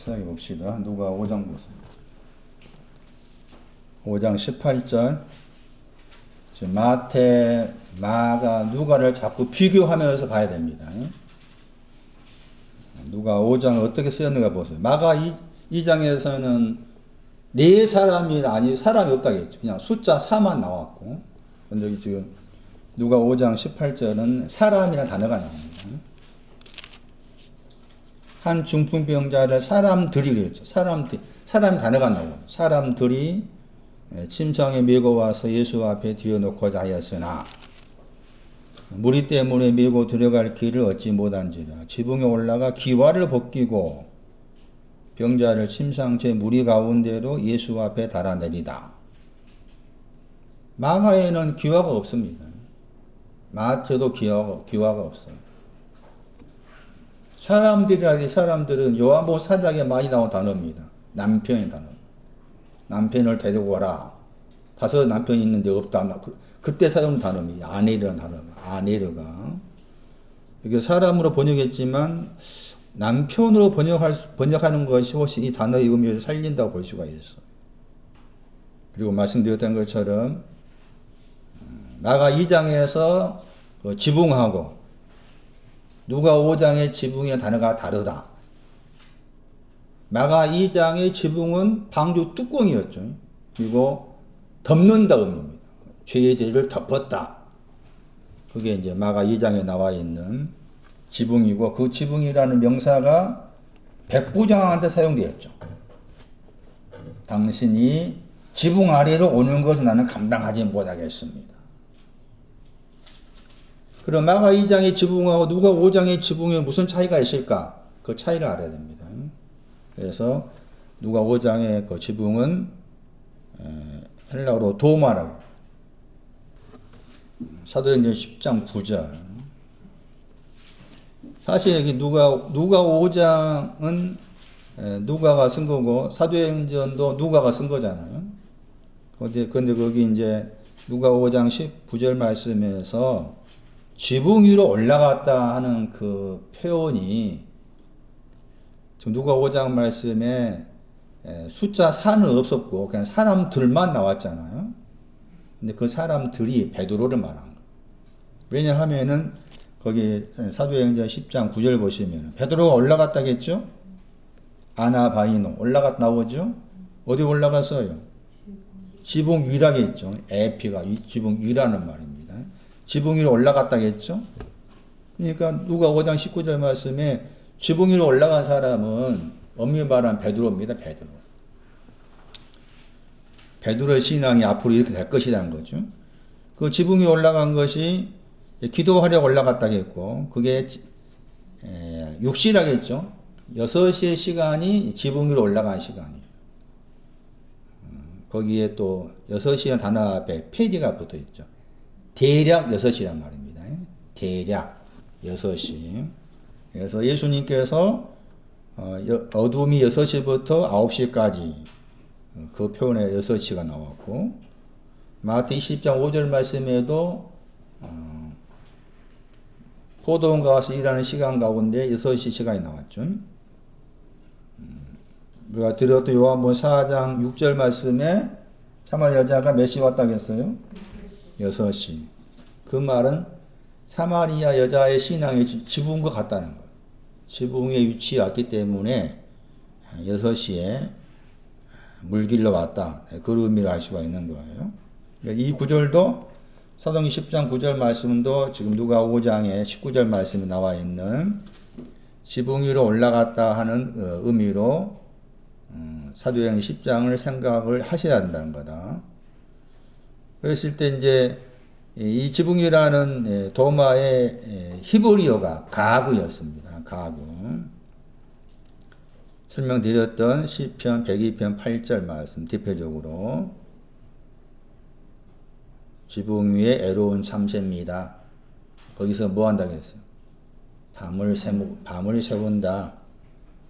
시작해 봅시다. 누가 5장 보세요. 5장 18절. 지금 마태, 마가, 누가를 자꾸 비교하면서 봐야 됩니다. 누가 5장 어떻게 쓰였는가 보세요. 마가 2장에서는 네 사람이 아니 사람이 없다겠죠. 그냥 숫자 4만 나왔고. 근데 지금 누가 5장 18절은 사람이라는 단어가 나옵니다. 한 중풍병자를 사람들이 그랬죠. 사람 단어가 나오고 사람들이 침상에 메고 와서 예수 앞에 들여놓고자 하였으나 무리 때문에 메고 들어갈 길을 얻지 못한지라 지붕에 올라가 기와를 벗기고 병자를 침상 제 무리 가운데로 예수 앞에 달아내리다. 마가에는 기와가 없습니다. 마태도 기와가 없어요. 사람들은 요한복음 4장에 많이 나온 단어입니다. 남편의 단어. 남편을 데리고 와라. 5 남편이 있는데 없다. 그때 사용 단어입니다. 아네르라는 단어가. 아네르가. 이게 사람으로 번역했지만 남편으로 번역하는 것이 혹시 이 단어의 의미를 살린다고 볼 수가 있어. 그리고 말씀드렸던 것처럼 마가 2장에서 지붕하고 누가 5장의 지붕의 단어가 다르다. 마가 2장의 지붕은 방주 뚜껑이었죠. 그리고 덮는다 의미입니다. 죄의 죄를 덮었다. 그게 이제 마가 2장에 나와 있는 지붕이고 그 지붕이라는 명사가 백부장한테 사용되었죠. 당신이 지붕 아래로 오는 것을 나는 감당하지 못하겠습니다. 그럼 마가 2장의 지붕하고 누가 5장의 지붕에 무슨 차이가 있을까? 그 차이를 알아야 됩니다. 그래서 누가 5장의 그 지붕은 헬라어로 도마라고. 사도행전 10장 9절. 사실 여기 누가 5장은 누가가 쓴 거고 사도행전도 누가가 쓴 거잖아요. 근데 거기 이제 누가 5장 19절 말씀에서 지붕 위로 올라갔다 하는 그 표현이 지금 누가 5장 말씀에 숫자 4는 없었고 그냥 사람들만 나왔잖아요. 근데 그 사람들이 베드로를 말한 거예요. 왜냐하면은 거기 사도행전 10장 9절 보시면 베드로가 올라갔다겠죠? 아나바이노 올라갔다 나오죠? 어디 올라갔어요? 지붕 위라겠죠. 에피가 지붕 위라는 말입니다. 지붕 위로 올라갔다겠죠? 그러니까 누가 5장 19절 말씀에 지붕 위로 올라간 사람은 엄밀히 말하면 베드로입니다. 베드로의 신앙이 앞으로 이렇게 될 것이라는 거죠. 그 지붕 위에 올라간 것이 기도하려고 올라갔다겠고 그게 6시라겠죠. 6시의 시간이 지붕 위로 올라간 시간이에요. 거기에 또 6시의 단어 앞에 페이지가 붙어 있죠. 대략 6시란 말입니다. 대략 6시. 그래서 예수님께서 어둠이 6시부터 9시까지 그 표현에 6시가 나왔고 마태 20장 5절 말씀에도 포도원 가서 일하는 시간 가운데 6시 시간이 나왔죠. 우리가 들었던 요한복음 4장 6절 말씀에 사마리아 여자가 몇 시에 왔다고 했어요? 6시. 그 말은 사마리아 여자의 신앙이 지붕과 같다는 거예요. 지붕에 위치했기 때문에 6시에 물길로 왔다. 그 의미를 알 수가 있는 거예요. 이 구절도 사도행전 10장 9절 말씀도 지금 누가 5장에 19절 말씀이 나와 있는 지붕 위로 올라갔다 하는 의미로 사도행전 10장을 생각을 하셔야 한다는 거다. 그랬을 때 이제 이 지붕이라는 도마의 히브리어가 가구였습니다. 가구. 설명드렸던 시편 102편 8절 말씀 대표적으로 지붕 위에 애로운 참새입니다. 거기서 뭐 한다고 했어요? 밤을 새운다.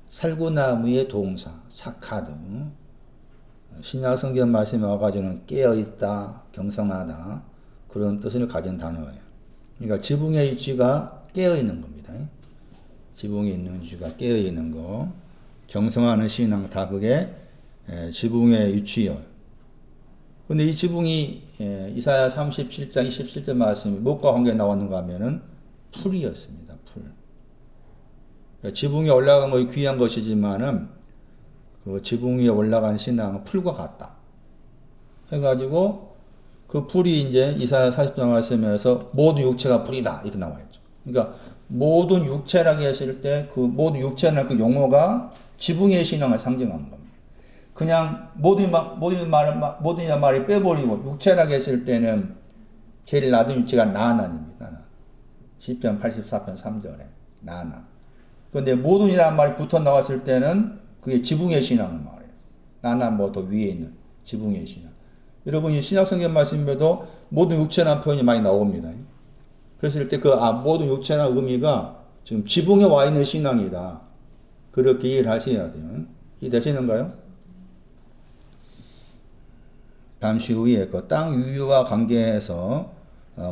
살구나무의 동사, 사카드. 신약 성경 말씀에 와가지고는 깨어있다, 경성하다. 그런 뜻을 가진 단어예요. 그러니까 지붕의 위치가 깨어있는 겁니다. 지붕에 있는 위치가 깨어있는 거. 경성하는 신앙 다 그게 지붕의 유치요. 근데 이 지붕이 이사야 37장 27절 말씀이 무엇과 관계 나왔는가 하면은 풀이었습니다. 풀. 그러니까 지붕에 올라간 것이 귀한 것이지만은 그 지붕 위에 올라간 신앙은 풀과 같다. 해가지고 그 풀이 이제 이사야 40장 말씀에서 모든 육체가 풀이다 이렇게 나와 있죠. 그러니까 모든 육체라고 했을 때 그 모든 육체는 그 용어가 지붕의 신앙을 상징하는 겁니다. 그냥 모든 말이 빼버리고 육체라고 했을 때는 제일 낮은 위치가 나난입니다. 10편 84편 3절에 나난. 그런데 모든이라는 말이 붙어 나왔을 때는 그게 지붕의 신앙을 말해요. 나난 뭐 더 위에 있는 지붕의 신앙. 여러분이 신약성경 말씀에도 모든 육체라는 표현이 많이 나옵니다. 그랬을 때 모든 육체라는 의미가 지금 지붕에 와 있는 신앙이다. 그렇게 이해를 하셔야 돼요. 이해되시는가요? 잠시 후에 그 땅 위와 관계해서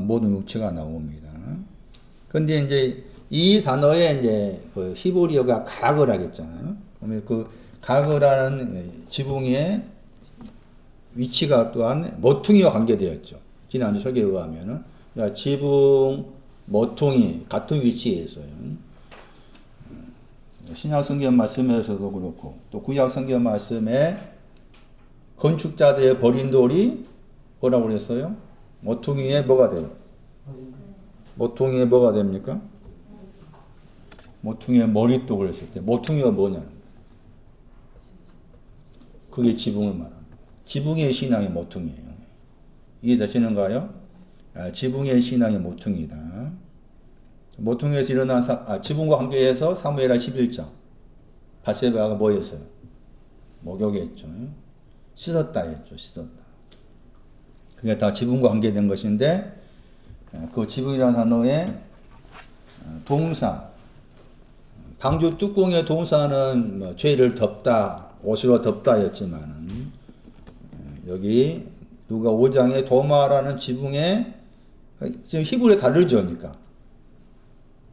모든 육체가 나옵니다. 근데 이제 이 단어에 이제 그 히브리어가 가그라고 했잖아요. 그러면 그 가그라는 지붕의 위치가 또한 모퉁이와 관계되었죠. 지난주 설계에 의하면은. 그러니까 지붕, 모퉁이 같은 위치에 있어요. 신약 성경 말씀에서도 그렇고 또 구약 성경 말씀에 건축자들의 버린 돌이 뭐라고 그랬어요? 모퉁이에 뭐가 돼요? 모퉁이에 뭐가 됩니까? 모퉁이에 머릿도 그랬을 때 모퉁이가 뭐냐? 그게 지붕을 말합니다. 지붕의 신앙이 모퉁이에요. 이해되시는가요? 지붕의 신앙이 모퉁이다. 모퉁이에서 일어난 지붕과 관계해서 사무엘하 11장 바세바가 뭐 했어요? 목욕했죠. 씻었다 했죠. 씻었다. 그게 다 지붕과 관계된 것인데 그 지붕이라는 단어의 동사 방주 뚜껑의 동사는 뭐 죄를 덮다 옷으로 덮다였지만은 여기 누가 5장의 도마라는 지붕에 지금 히브리에 다르죠. 그러니까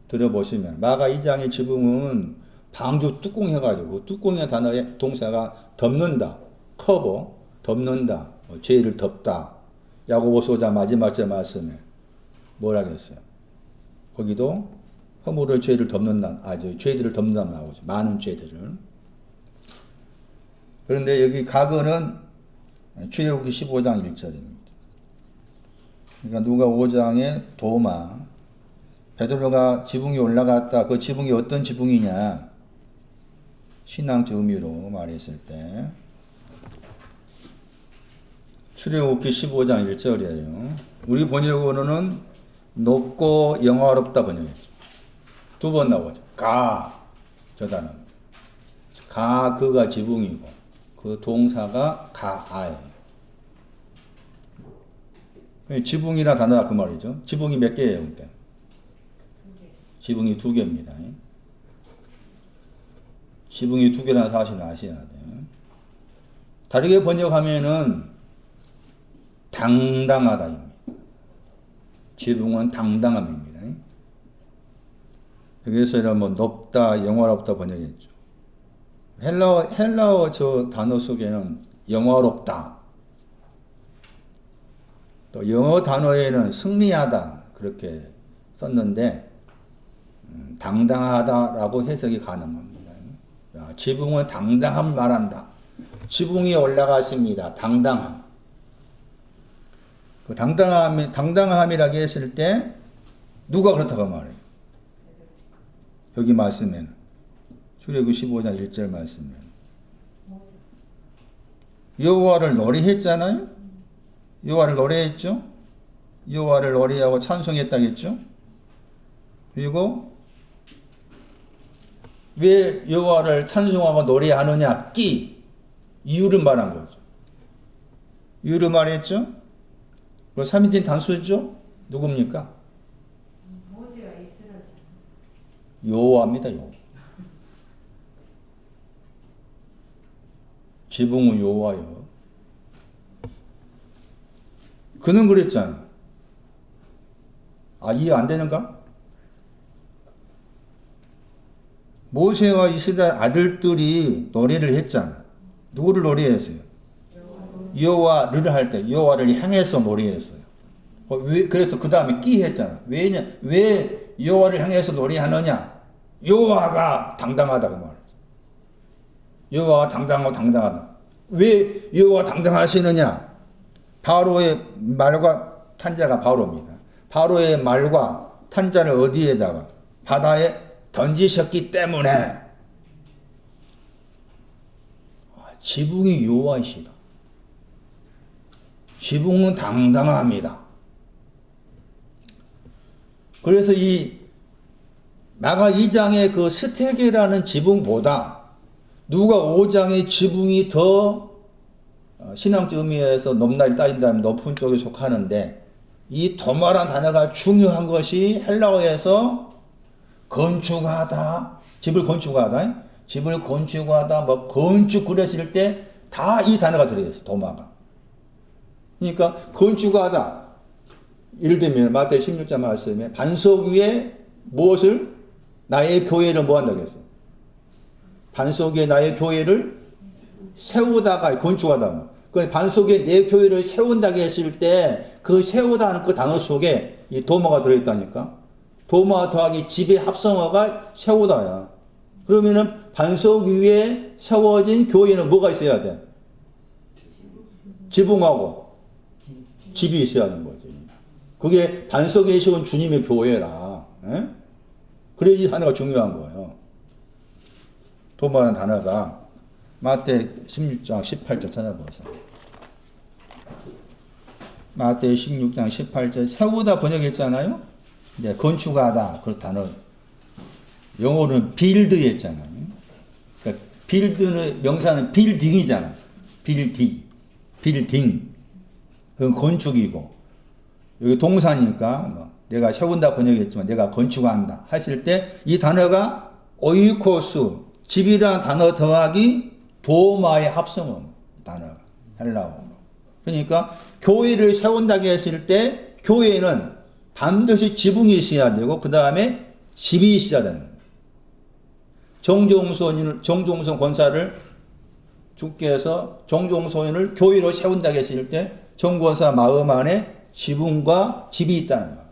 들어보시면 마가 2장의 지붕은 방주 뚜껑 해가지고 뚜껑의 단어의 동사가 덮는다, 커버, 덮는다, 죄를 덮다. 야고보서 5장 마지막 절 말씀에 뭐라 그랬어요? 거기도 허물을 죄를 덮는다, 죄들을 덮는다 나오죠. 많은 죄들을. 그런데 여기 가그는 출애굽기 15장 1절입니다. 그러니까 누가 5장의 도마 베드로가 지붕에 올라갔다. 그 지붕이 어떤 지붕이냐? 신앙적 의미로 말했을 때 출애굽기 15장 1절이에요. 우리 번역으로는 높고 영화롭다 번역했죠. 두 번 나오죠. 저 단어. 그가 지붕이고 그 동사가 가아예요. 지붕이라 단어가 그 말이죠. 지붕이 몇 개예요? 그때? 지붕이 2개입니다. 지붕이 2개라는 사실을 아셔야 돼요. 다르게 번역하면은 당당하다입니다. 지붕은 당당함입니다. 여기서 뭐 높다, 영화롭다 번역했죠. 헬라어 저 단어 속에는 영화롭다. 또 영어 단어에는 승리하다 그렇게 썼는데 당당하다라고 해석이 가능합니다. 지붕은 당당함을 말한다. 지붕이 올라갔습니다. 당당함. 그 당당함이라고 했을 때 누가 그렇다고 말해요? 여기 말씀에는 출애굽기 15장 1절 말씀에는 여호와를 노래했잖아요. 여호와를 노래했죠. 여호와를 노래하고 찬송했다겠죠. 그리고 왜 여호와를 찬송하고 노래하느냐? 이유를 말한 거죠. 이유를 말했죠. 그 3인칭 단수죠. 누굽니까? 여호와입니다. 여호와. 지붕은 여호와요. 그는 그랬잖아. 이해 안 되는가? 모세와 이스라엘 아들들이 노래를 했잖아. 누구를 노래했어요? 여호와를 할 때 여호와를 향해서 노래했어요. 그래서 그 다음에 끼 했잖아. 왜 여호와를 향해서 노래하느냐? 여호와가 당당하다고 말했어. 여호와가 당당하고 당당하다. 왜 여호와가 당당하시느냐? 바로의 말과 탄자가 바로입니다. 바로의 말과 탄자를 어디에다가? 바다에 던지셨기 때문에 지붕이 여호와이시다. 지붕은 당당합니다. 그래서 이 나가 2장의 그 스테게라는 지붕보다 누가 5장의 지붕이 더 신앙적 의미에서 높낮이 따진다면 높은 쪽에 속하는데, 이 도마란 단어가 중요한 것이 헬라어에서 건축하다, 집을 건축하다, 뭐 건축 그랬을 때 다 이 단어가 들어있어. 도마가. 그러니까 건축하다. 예를 들면 마태복음 16장 말씀에 반석 위에 무엇을? 나의 교회를 뭐 한다고 했어? 반석 위에 나의 교회를 세우다가 건축하다. 그 반석 위에 내 교회를 세운다고 했을 때 그 세우다는 그 단어 속에 이 도마가 들어있다니까. 도마 더하기 집의 합성어가 세우다야. 그러면은 반석 위에 세워진 교회는 뭐가 있어야 돼? 지붕하고 집이 있어야 하는 거지. 그게 반석 위에 세운 주님의 교회라. 에? 그래 이 단어가 중요한 거예요. 도마라는 단어가 마태 16장 18절 찾아보세요. 마태 16장 18절 세우다 번역했잖아요. 이제 건축하다 그 단어 영어는 빌드였잖아요. 그러니까 빌드는 명사는 빌딩이잖아. 빌딩. 그건 건축이고 여기 동사니까 뭐 내가 세운다 번역했지만 내가 건축한다 했을 때 이 단어가 오이코스 집이라는 단어 더하기 도마의 합성어 단어가 헬라어로. 그러니까 교회를 세운다고 했을 때 교회는 반드시 지붕이 있어야 되고 그 다음에 집이 있어야 되는 거예요. 정종선 권사를 주께서 정종선을 교회로 세운다고 했을 때 정권사 마음 안에 지붕과 집이 있다는 거예요.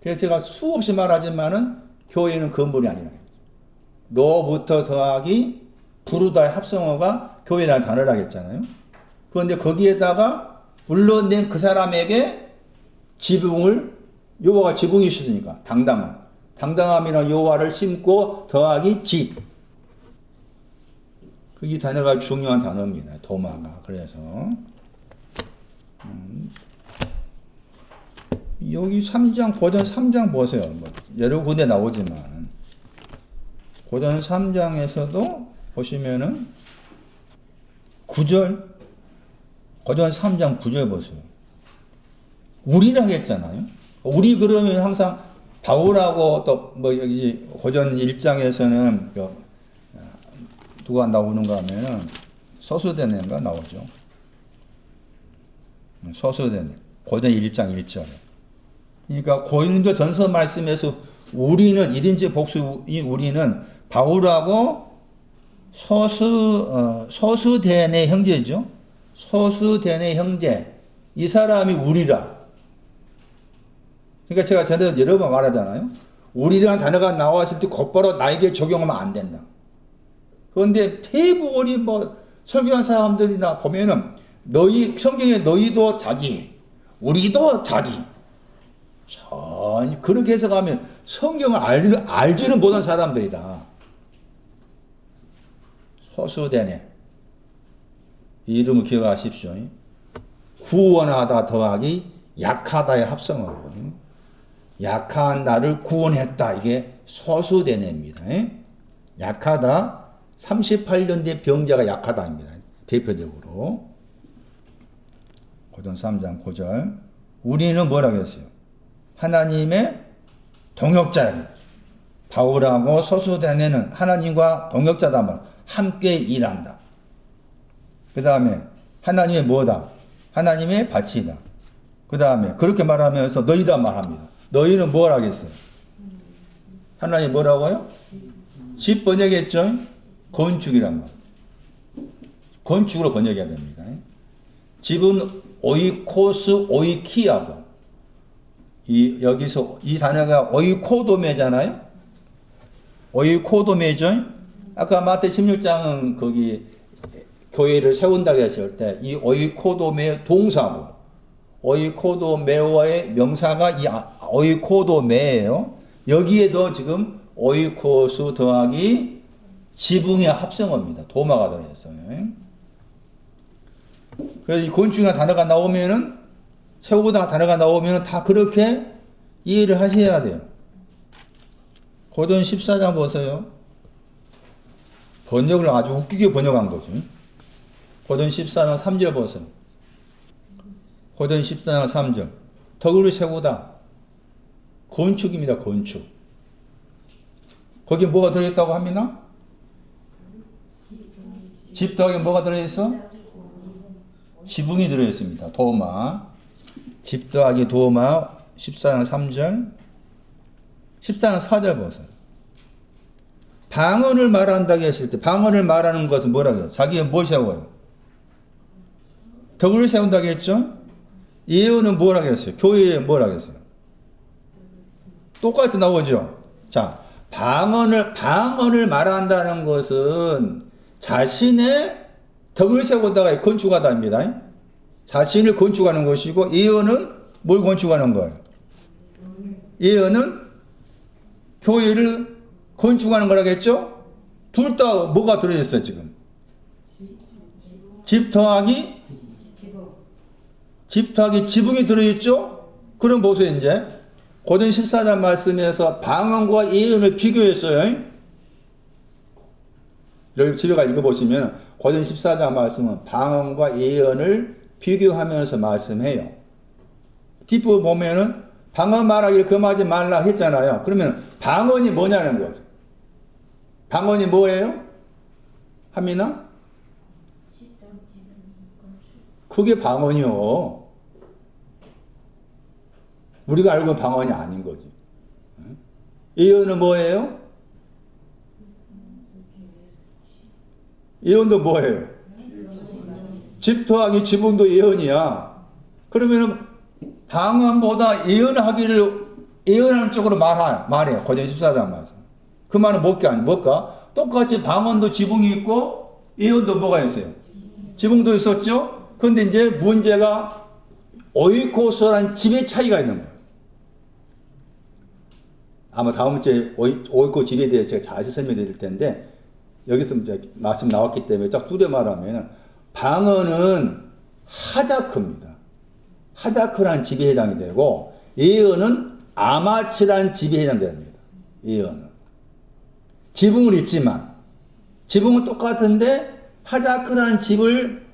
그래서 제가 수없이 말하지만은 교회는 건물이 아니라 로부터 더하기 부르다의 합성어가 교회라는 단어를 하겠잖아요. 그런데 거기에다가 불러낸 그 사람에게 지붕을 여호와가 지붕이 있으니까 당당함이란 여호와를 심고 더하기 집. 이 단어가 중요한 단어입니다. 도마가. 그래서 여기 3장 고전 3장 보세요. 뭐 여러 군데 나오지만 고전 3장에서도 보시면은 9절 고전 3장 9절 보세요. 우리라고 했잖아요. 우리 그러면 항상 바울하고 또 뭐 여기 고전 1장에서는 누가 나오는가 하면은 서수대네가 나오죠. 서수대네. 고전 1장 1절. 그러니까 고린도 전서 말씀에서 우리는 1인칭 복수인 우리는 바울하고 서수대네 형제죠. 서수대네 형제. 이 사람이 우리라. 그러니까 제가 전에 여러 번 말하잖아요. 우리라는 단어가 나왔을 때 곧바로 나에게 적용하면 안 된다. 그런데 대부분이 뭐 설교한 사람들이나 보면은 성경에 너희도 자기, 우리도 자기. 전 그렇게 해석하면 성경을 알지는 못한 사람들이다. 소수되네. 이 이름을 기억하십시오. 구원하다 더하기 약하다의 합성어. 약한 나를 구원했다. 이게 소수되네입니다. 약하다. 38년 된 병자가 약하다입니다. 대표적으로. 고전 3장 9절. 우리는 뭐라고 했어요? 하나님의 동역자예요. 바울하고 소수대네는 하나님과 동역자다 말. 함께 일한다. 그 다음에 하나님의 뭐다? 하나님의 밭이다. 그 다음에 그렇게 말하면서 너희다 말합니다. 너희는 뭘 하겠어요? 하나님 뭐라고요? 집 번역했죠? 건축이란 말. 건축으로 번역해야 됩니다. 집은 오이코스 오이키하고 여기서 이 단어가 오이코도메잖아요. 오이코도메죠. 아까 마태 16장은 거기 교회를 세운다고 했을 때 이 오이코도메 동사고 오이코도메어의 명사가 이 오이코도메예요. 여기에도 지금 오이코스 더하기 지붕의 합성어입니다. 도마가 들어있어요. 그래서 이 건축이나 단어가 나오면은 세우다 단어가 나오면은 다 그렇게 이해를 하셔야 돼요. 고전 14장 보세요. 번역을 아주 웃기게 번역한 거죠. 고전 14장 3절 보세요. 고전 14장 3절. 덕을 세우다. 건축입니다. 건축. 거기에 뭐가 들어있다고 합니까? 집 더하기 뭐가 들어있어? 지붕이 들어있습니다. 도마. 집 더하기 도마 14장 3절. 14장 4절 보세요. 방언을 말한다고 했을 때 방언을 말하는 것은 뭐라고 해요? 자기가 뭘 세워요? 덕을 세운다고 했죠? 예언은 뭐라고 했어요? 교회에 뭐라고 했어요? 똑같이 나오죠? 자, 방언을 말한다는 것은 자신의 덕을 세우다가 건축하다입니다. 자신을 건축하는 것이고 예언은 뭘 건축하는 거예요? 예언은 교회를 건축하는 거라겠죠? 둘 다 뭐가 들어있어요 지금? 집 더하기 지붕이 들어있죠? 그럼 보세요 이제 고전 14장 말씀에서 방언과 예언을 비교했어요. 여러분 집에 가 읽어보시면 고전 14장 말씀은 방언과 예언을 비교하면서 말씀해요. 뒷부분 보면은 방언 말하기를 금하지 말라 했잖아요. 그러면 방언이 뭐냐는 거죠. 방언이 뭐예요? 합니나? 그게 방언이요. 우리가 알고 방언이 아닌 거지. 예언은 뭐예요? 예언도 뭐예요? 집 더하기 지붕도 예언이야. 그러면은 방언보다 예언하는 쪽으로 말해요. 고전 14장 말씀. 그 말은 뭘까? 똑같이 방언도 지붕이 있고 예언도 뭐가 있어요? 지붕도 있었죠? 그런데 이제 문제가 오이코스라는 집의 차이가 있는 거예요. 아마 다음 주에 오이코 집에 대해 제가 자세히 설명해 드릴 텐데 여기서 이제 말씀 나왔기 때문에 쫙 두려 말하면 방언은 하자크입니다. 하자크라는 집에 해당이 되고 예언은 아마츠라는 집에 해당됩니다. 예언은. 지붕은 있지만 지붕은 똑같은데 하자크라는 집을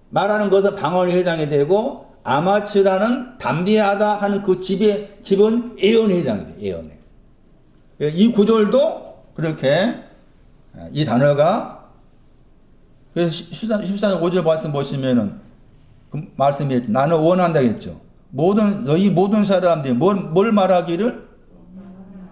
말하는 것은 방언에 해당이 되고 아마츠라는 담대하다 하는 그 집은 예언에 해당이 돼요. 예언에. 이 구절도 그렇게 이 단어가 그래서 14장 5절 말씀 보시면은 그 말씀이 했죠. 나는 원한다 했죠. 너희 모든 사람들이 뭘 말하기를?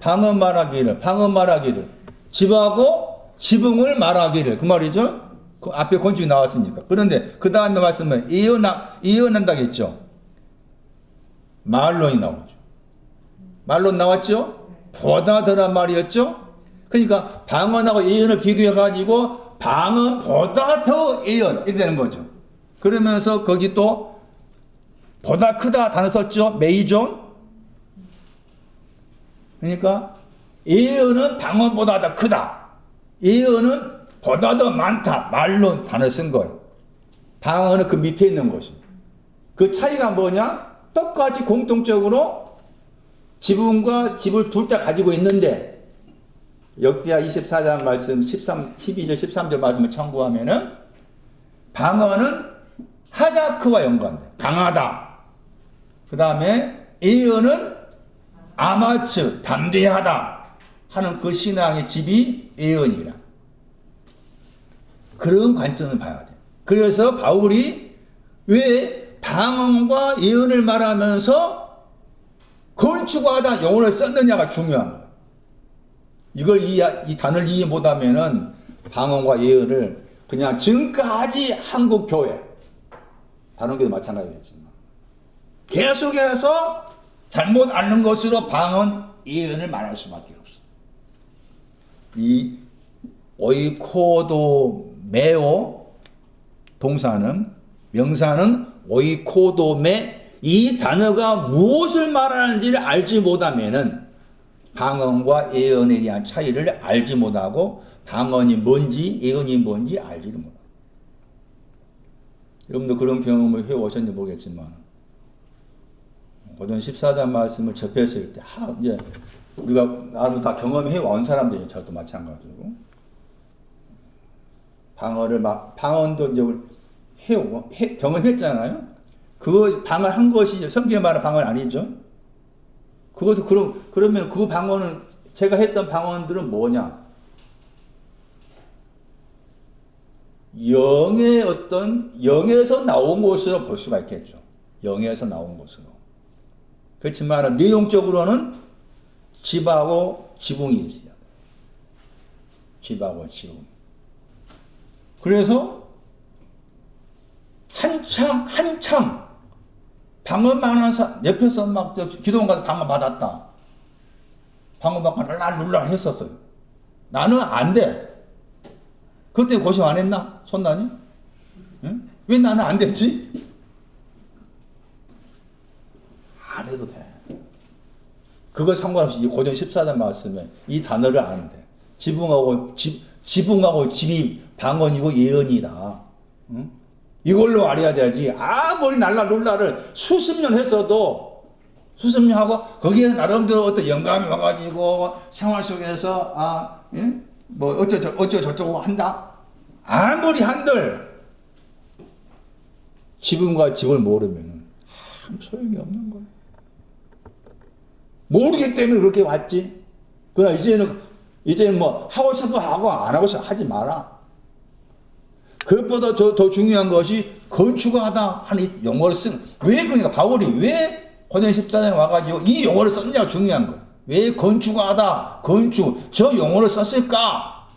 방언 말하기를. 집하고 지붕을 말하기를. 그 말이죠. 그 앞에 건축이 나왔으니까. 그런데 그 다음에 말씀은 예언한다 했죠. 말론이 나오죠. 말론 나왔죠? 보다 더란 말이었죠? 그러니까 방언하고 예언을 비교해가지고 방언보다 더 예언 이렇게 되는 거죠. 그러면서 거기 또 보다 크다 단어 썼죠. 메이존. 그러니까 예언은 방언보다 더 크다. 예언은 보다 더 많다. 말로 단어 쓴 거예요. 방언은 그 밑에 있는 것이. 그 차이가 뭐냐? 똑같이 공통적으로 지붕과 집을 둘 다 가지고 있는데 역대하 24장 말씀 12절 13절 말씀을 참고하면은 방언은 하자크와 연관돼. 강하다. 그 다음에 예언은 아마츠 담대하다 하는 그 신앙의 집이 예언이라. 그런 관점을 봐야 돼. 그래서 바울이 왜 방언과 예언을 말하면서 건축하다 용어를 썼느냐가 중요한 거야. 이걸 이 단어를 이해 못하면은 방언과 예언을 그냥 지금까지 한국 교회, 다른 교회도 마찬가지겠지만 계속해서 잘못 앓는 것으로 방언, 예언을 말할 수밖에 없어. 이 오이코도메오 동사는, 명사는 오이코도메, 이 단어가 무엇을 말하는지를 알지 못하면은 방언과 예언에 대한 차이를 알지 못하고 방언이 뭔지 예언이 뭔지 알지를 못합니다. 여러분도 그런 경험을 해오셨는지 모르겠지만 고전 14장 말씀을 접했을 때 이제 우리가 나도 다 경험해 온 사람들이 저도 마찬가지고 방언도 이제 경험했잖아요. 그거 방언한 것이 성경에 말한 방언 아니죠. 그것은 그러면 그 방언은 제가 했던 방언들은 뭐냐? 영에서 나온 것으로 볼 수가 있겠죠. 영에서 나온 것으로. 그렇지만 내용적으로는 집하고 지붕이 있어요. 집하고 지붕. 그래서 한참 방언 많은 옆에서 막 기도원 가서 방언 받았다. 방언 받고 랄랄룰랄 했었어요. 나는 안 돼. 그때 고심 안 했나? 손나니? 응? 왜 나는 안 됐지? 안 해도 돼. 그거 상관없이 이 고전 14장 말씀에 이 단어를 아는 돼. 지붕하고 집이 방언이고 예언이다. 응? 이걸로 알아야 되지. 아무리 날라룰라를 수십 년 했어도 수십 년 하고 거기에 나름대로 어떤 영감이 와가지고 생활 속에서 뭐 어쩌고저쩌고 한다. 아무리 한들 지붕과 집을 모르면 아무 소용이 없는 거야. 모르기 때문에 그렇게 왔지. 그러나 이제는 뭐 하고 싶어 하고 안 하고 싶어 하지 마라. 그것보다 더 중요한 것이 건축하다 하는 용어를 왜 그러니까 바울이 왜 고전 14장에 와가지고 이 용어를 썼냐가 중요한 거야. 왜 건축하다, 저 용어를 썼을까?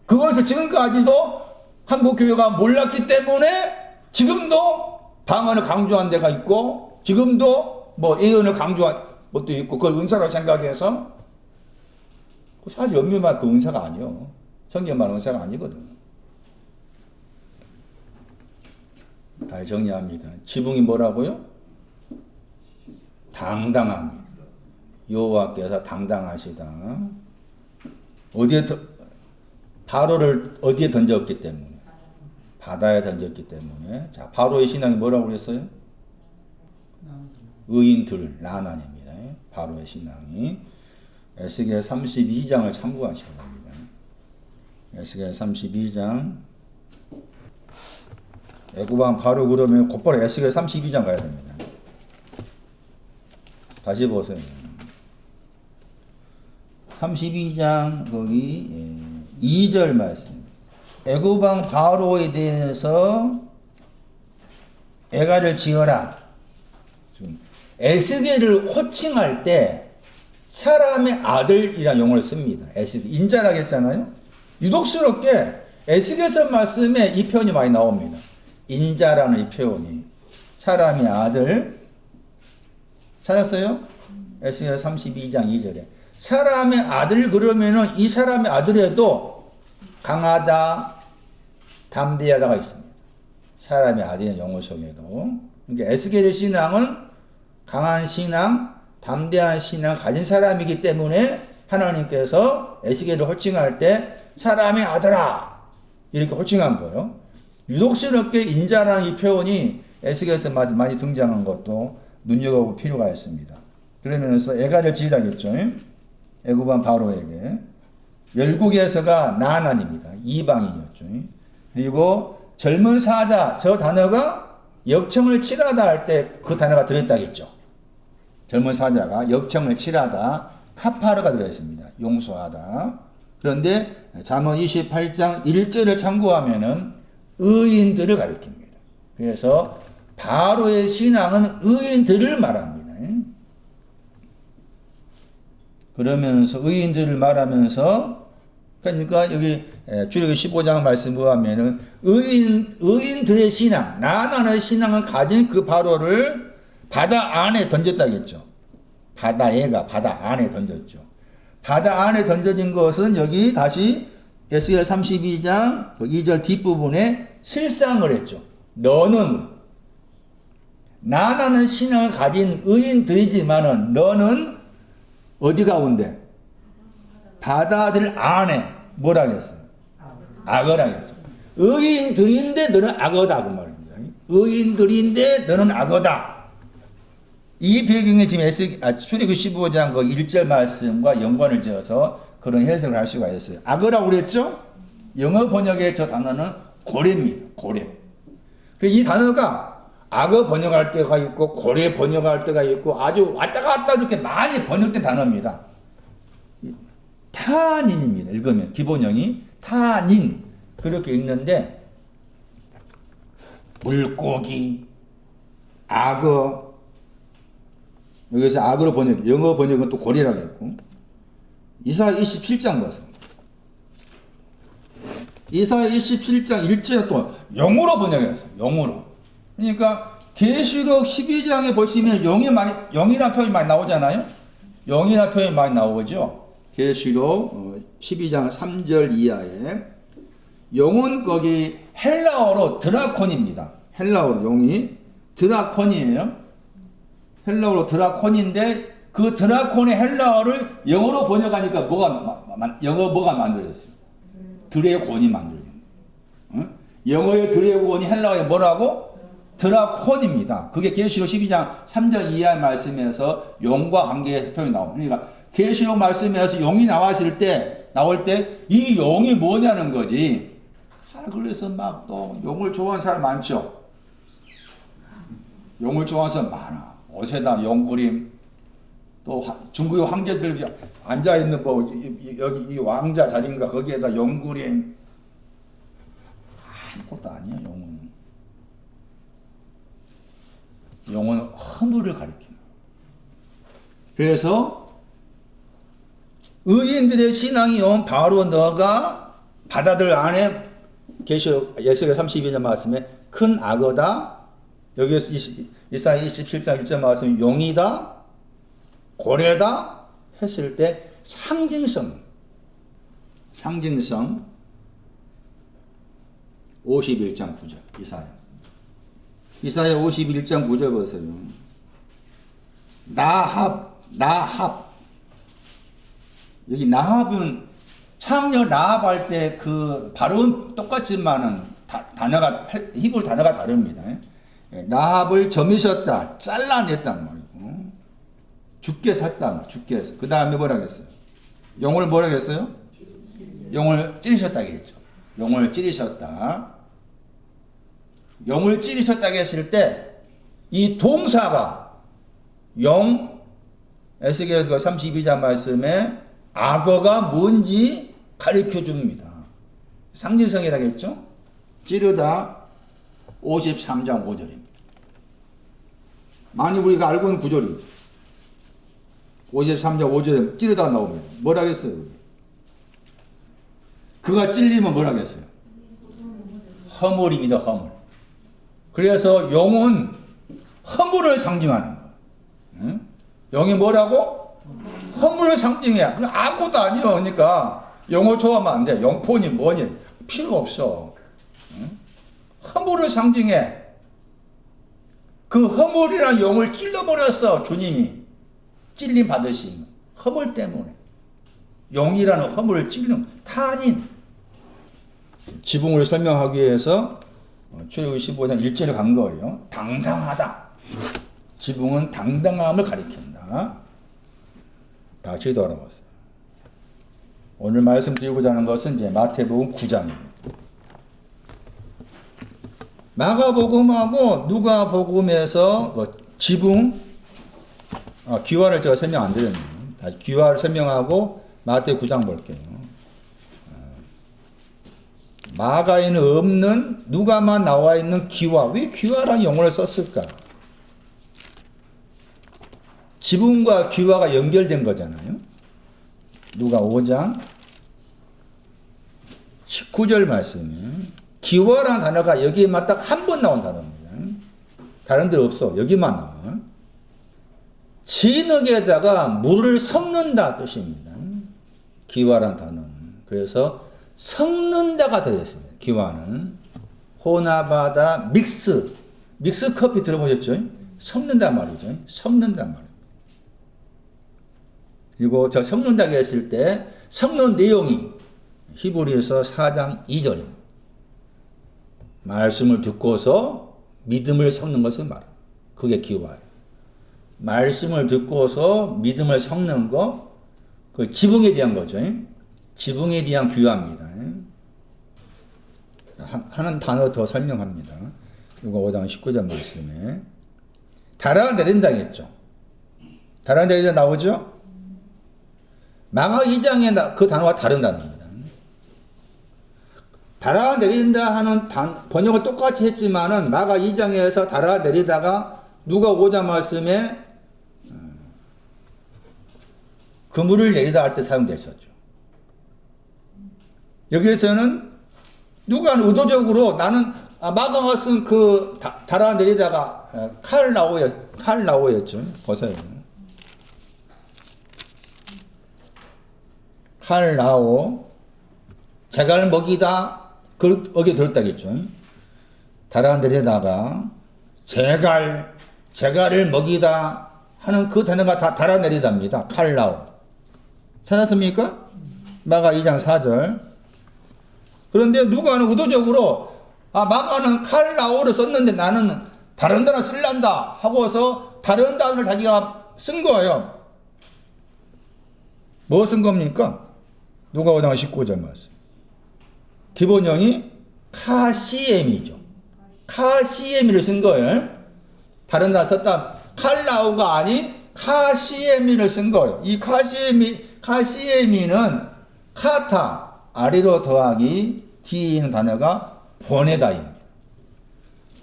그것을 지금까지도 한국 교회가 몰랐기 때문에 지금도 방언을 강조한 데가 있고 지금도 뭐 예언을 강조한 것도 있고 그걸 은사로 생각해서 사실 엄밀한 그 은사가 아니요. 성경 말 은사가 아니거든. 다시 정리합니다. 지붕이 뭐라고요? 당당함. 여호와께서 당당하시다. 바로를 어디에 던졌기 때문에? 바다에 던졌기 때문에. 자, 바로의 신앙이 뭐라고 그랬어요? 의인들, 라난입니다. 바로의 신앙이. 에스겔 32장을 참고하셔야 됩니다. 에스겔 32장. 애굽왕 바로 그러면 곧바로 에스겔 32장 가야 됩니다. 다시 보세요. 32장 거기 2절 말씀. 애굽왕 바로에 대해서 애가를 지어라. 에스겔을 호칭할 때 사람의 아들이라는 용어를 씁니다. 에스겔 인자라고 했잖아요. 유독스럽게 에스겔서 말씀에 이 표현이 많이 나옵니다. 인자라는 이 표현이 사람의 아들 찾았어요? 에스겔 32장 2절에 사람의 아들 그러면은 이 사람의 아들에도 강하다, 담대하다가 있습니다. 사람의 아들의 용어 속에도. 그러니까 에스겔의 신앙은 강한 신앙, 담대한 신앙 가진 사람이기 때문에 하나님께서 에스겔을 호칭할 때 사람의 아들아 이렇게 호칭한 거예요. 유독스럽게 인자라는 이 표현이 에스겔에서 많이 등장한 것도 눈여겨볼 필요가 있습니다. 그러면서 애가를 지으라겠죠. 애굽왕 바로에게. 열국에서가 나한입니다. 이방인이었죠. 그리고 젊은 사자 저 단어가 역청을 칠하다 할 때 그 단어가 들었다겠죠. 젊은 사자가 역청을 칠하다 카파르가 들어있습니다. 용서하다. 그런데 잠언 28장 1절을 참고하면은 의인들을 가리킵니다. 그래서 바로의 신앙은 의인들을 말합니다. 그러면서 의인들을 말하면서 그러니까 여기 출애굽기 15장 말씀 보면은 의인들의 신앙, 나만의 신앙을 가진 그 바로를 바다 안에 던졌다겠죠. 바다 안에 던졌죠. 바다 안에 던져진 것은 여기 다시 에스겔 32장 2절 뒷부분에 실상을 했죠. 너는 나라는 신앙을 가진 의인들이지만은 너는 어디 가운데? 바다들 안에 뭐라 했어요? 악어라 했죠. 의인들인데 너는 악어다 그 말입니다. 의인들인데 너는 악어다. 이 배경에 지금 출애굽기 15장 그 1절 말씀과 연관을 지어서 그런 해석을 할 수가 있어요. 악어라고 그랬죠? 영어 번역의 저 단어는 고래입니다. 고래. 이 단어가 악어 번역할 때가 있고 고래 번역할 때가 있고 아주 왔다 갔다 이렇게 많이 번역된 단어입니다. 타닌입니다. 읽으면 기본형이 타닌 그렇게 읽는데 물고기, 악어 여기서 악어로 번역, 영어 번역은 또 고래라고 했고 이사야 27장 보세요. 이사야 27장 1절에 또 영으로 번역했어요. 영으로. 그러니까 계시록 12장에 보시면 영이라는 표현이 많이 나오잖아요. 영이라는 표현이 많이 나오죠. 계시록 12장 3절 이하에 영은 거기 헬라어로 드라콘입니다. 헬라어로 영이 드라콘이에요. 헬라어로 드라콘인데 그 드라콘의 헬라어를 영어로 번역하니까 영어 뭐가 만들어졌어요? 드래곤이 만들어진 거예요. 영어의 드래곤이 헬라어에 뭐라고? 드라콘입니다. 그게 계시록 12장 3절 이하의 말씀에서 용과 관계의 표현이 나옵니다. 그러니까 계시록 말씀에서 용이 나올 때 이 용이 뭐냐는 거지. 그래서 막 또 용을 좋아하는 사람 많죠. 용을 좋아하는 사람 많아. 옷에다 용 그림. 또 중국의 황제들 앉아 있는 여기 이 왕자 자리인가 거기에다 용 그림. 아무것도 아니야 용은. 용은 허물을 가리킵니다. 그래서 의인들의 신앙이 온 바로 너가 바다들 안에 계시록 에스겔 32절 말씀에 큰 악어다. 여기에서 이사야 27장 1절 말씀에 용이다. 고래다 했을 때 상징성 51장 9절 이사야 51장 9절 보세요. 나합 여기 나합은 창녀 나합 할 때 그 발음은 똑같지만은 단어가 히브리 단어가 다릅니다. 나합을 점이셨다 잘라냈단 말이고 죽게 샀다 죽게 해서 그 다음에 뭐라 그랬어요? 용을 뭐라 그랬어요? 용을 찌르셨다 했죠. 용을 찌르셨다. 용을 찌르셨다 했을 때 이 동사가 용 에스겔 32장 말씀에 악어가 뭔지 가르쳐 줍니다. 상징성이라고 했죠? 찌르다 53장 5절입니다. 많이 우리가 알고 있는 구절입니다. 53장 5절에 찌르다 나오면 뭐라 했어요? 그가 찔리면 뭐라 했어요? 허물입니다. 허물. 그래서 용은 허물을 상징하는 거예요. 응? 용이 뭐라고? 허물을 상징해. 그 아무것도 아니에요. 그러니까 영어 좋아하면 안 돼. 용폰이 뭐니? 필요 없어. 응? 허물을 상징해. 그 허물이란 용을 찔러버렸어. 주님이. 찔림 받으신 허물 때문에. 용이라는 허물을 찔른 탄인. 지붕을 설명하기 위해서 출애굽기 15장 1절에 간 거예요. 당당하다. 지붕은 당당함을 가리킨다. 다시 돌아봤어요. 오늘 말씀드리고자 하는 것은 이제 마태복음 9장입니다. 마가복음하고 누가복음에서 지붕, 귀화를 제가 설명 안 드렸네요. 다시 귀화를 설명하고 마태 9장 볼게요. 마가에는 없는 누가만 나와 있는 귀화. 왜 귀화라는 용어를 썼을까? 지붕과 귀화가 연결된 거잖아요. 누가 5장 19절 말씀에 기와라는 단어가 여기에만 딱 한 번 나온 단어입니다. 다른 데 없어. 여기만 나와. 진흙에다가 물을 섞는다 뜻입니다. 기와라는 단어는. 그래서 섞는다가 되었습니다. 기와는 호나바다 믹스 커피 들어보셨죠? 섞는다 말이죠. 섞는다 말이에요. 그리고 저 섞는다고 했을 때 섞는 내용이 히브리서 4장 2절입니다. 말씀을 듣고서 믿음을 섞는 것을 말합니다. 그게 기와예요. 말씀을 듣고서 믿음을 섞는 거, 그 지붕에 대한 거죠. 지붕에 대한 귀화입니다. 하는 단어 더 설명합니다. 이거 5장 19절 말씀에 달아 내린다 했죠. 달아 내린다 나오죠? 마가 2장에 그 단어가 다른 단어입니다. 달아 내린다 하는 번역을 똑같이 했지만은 마가 2장에서 달아 내리다가 누가 5장 말씀에 그물을 내리다 할 때 사용됐었죠. 여기에서는 누가 의도적으로 나는 마가가 쓴 그 달아 내리다가 칼 나오였죠. 보세요. 칼 나오 재갈 먹이다 거기에 들었다겠죠. 달아 내리다가 재갈을 먹이다 하는 그 단어가 다 달아 내리다입니다. 칼 나오 찾았습니까? 마가 2장 4절. 그런데 누가는 의도적으로 마가는 칼 나오를 썼는데 나는 다른 단어 쓸란다 하고서 다른 단어를 자기가 쓴 거예요. 뭐 쓴 겁니까? 누가 5장 19절 말씀. 기본형이 카시엠이죠. 카시엠이를 쓴 거예요. 다른 단어 썼다. 칼라우가 아닌 카시에미를 쓴 거예요. 이 카시에미는 카타, 아래로 더하기 뒤에 있는 단어가 보내다입니다.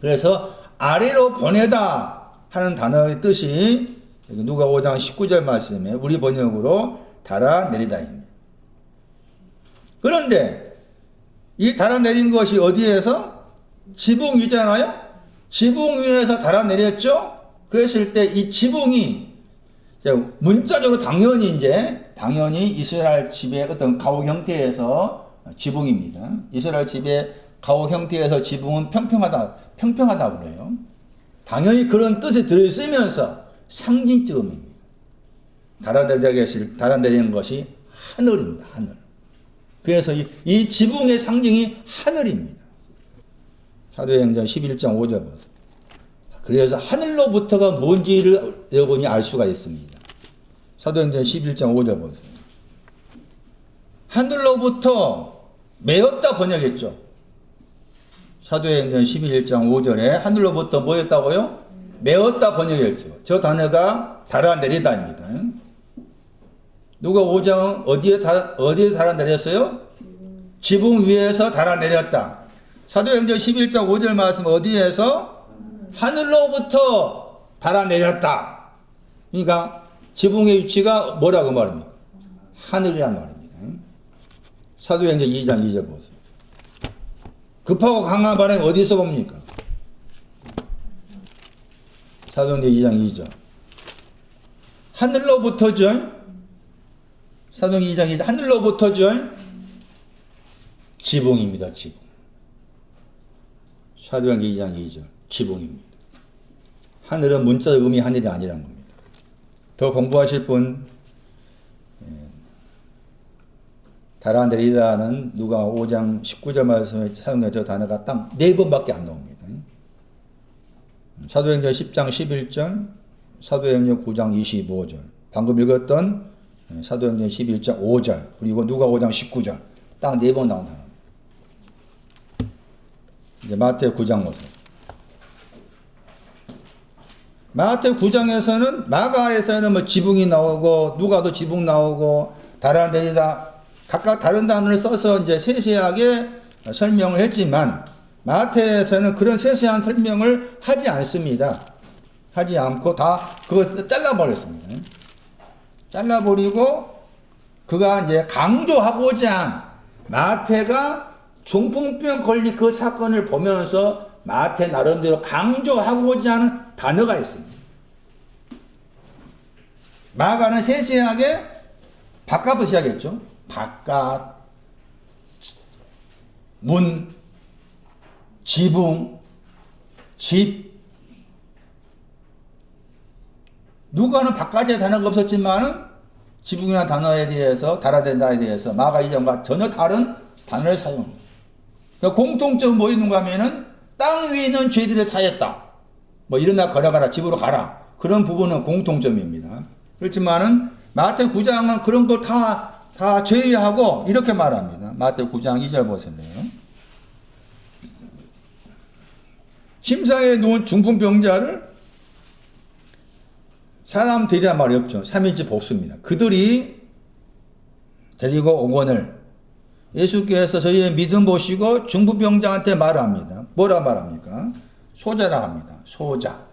그래서 아래로 보내다 하는 단어의 뜻이 누가 5장 19절 말씀에 우리 번역으로 달아 내리다입니다. 그런데 이 달아 내린 것이 어디에서? 지붕 위잖아요? 지붕 위에서 달아 내렸죠? 그랬을 때 이 지붕이 문자적으로 당연히 이스라엘 집의 어떤 가옥 형태에서 지붕입니다. 이스라엘 집의 가옥 형태에서 지붕은 평평하다 그래요. 당연히 그런 뜻이 들으면서 상징적 의미입니다. 달아내리는 것이 하늘입니다. 하늘. 그래서 이 지붕의 상징이 하늘입니다. 사도행전 11장 5절 보세요. 그래서 하늘로부터가 뭔지를 여러분이 알 수가 있습니다. 사도행전 11장 5절 보세요. 하늘로부터 메었다 번역했죠. 사도행전 11장 5절에 하늘로부터 뭐였다고요? 메었다 번역했죠. 저 단어가 달아내리다입니다. 누가 5장 어디에 달아내렸어요? 지붕 위에서 달아내렸다. 사도행전 11장 5절 말씀 어디에서? 하늘로부터 달아내렸다. 그러니까 지붕의 위치가 뭐라고 말합니까? 하늘이란 말입니다. 사도행전 2장 2절 보세요. 급하고 강한 바람이 어디서 봅니까? 사도행전 2장 2절. 하늘로부터죠. 사도행전 2장 2절. 하늘로부터죠. 지붕입니다. 지붕. 사도행전 2장 2절. 지붕입니다. 하늘은 문자적 의미 하늘이 아니란 겁니다. 더 공부하실 분 달아내리다는 누가 5장 19절 말씀에 사용된 저 단어가 딱 4번밖에 안 나옵니다. 사도행전 10장 11절, 사도행전 9장 25절, 방금 읽었던 사도행전 11장 5절, 그리고 누가 5장 19절 딱 4번 나온 단어입니다. 이제 마태오 9장 보세요. 마태오 9장에서는 마가에서는 뭐 지붕이 나오고 누가도 지붕 나오고 달아내리다 각각 다른 단어를 써서 이제 세세하게 설명을 했지만 마태에서는 그런 세세한 설명을 하지 않습니다. 하지 않고 다 그걸 잘라버렸습니다. 잘라버리고 그가 이제 강조하고자 한 마태가 중풍병 걸린 그 사건을 보면서 마태 나름대로 강조하고자 하는 단어가 있습니다. 마가는 세세하게 바깥부터 시작했죠. 바깥, 문, 지붕, 집. 누가는 바깥에 단어가 없었지만은 지붕이라는 단어에 대해서, 달아된다에 대해서 마가 이전과 전혀 다른 단어를 사용합니다. 그러니까 공통점은 뭐 있는가 하면은 땅 위에 있는 죄들을 사했다. 뭐 일어나 걸어가라, 집으로 가라. 그런 부분은 공통점입니다. 그렇지만은 마태 9장은 그런 걸 다 제외하고 이렇게 말합니다. 마태 9장 2절 보세요. 침상에 누운 중풍병자를 사람들이란 말이 없죠. 3인치 복수입니다. 그들이 데리고 오거늘 예수께서 저희의 믿음 보시고 중풍병자한테 말합니다. 뭐라 말합니까? 소자라 합니다. 소자.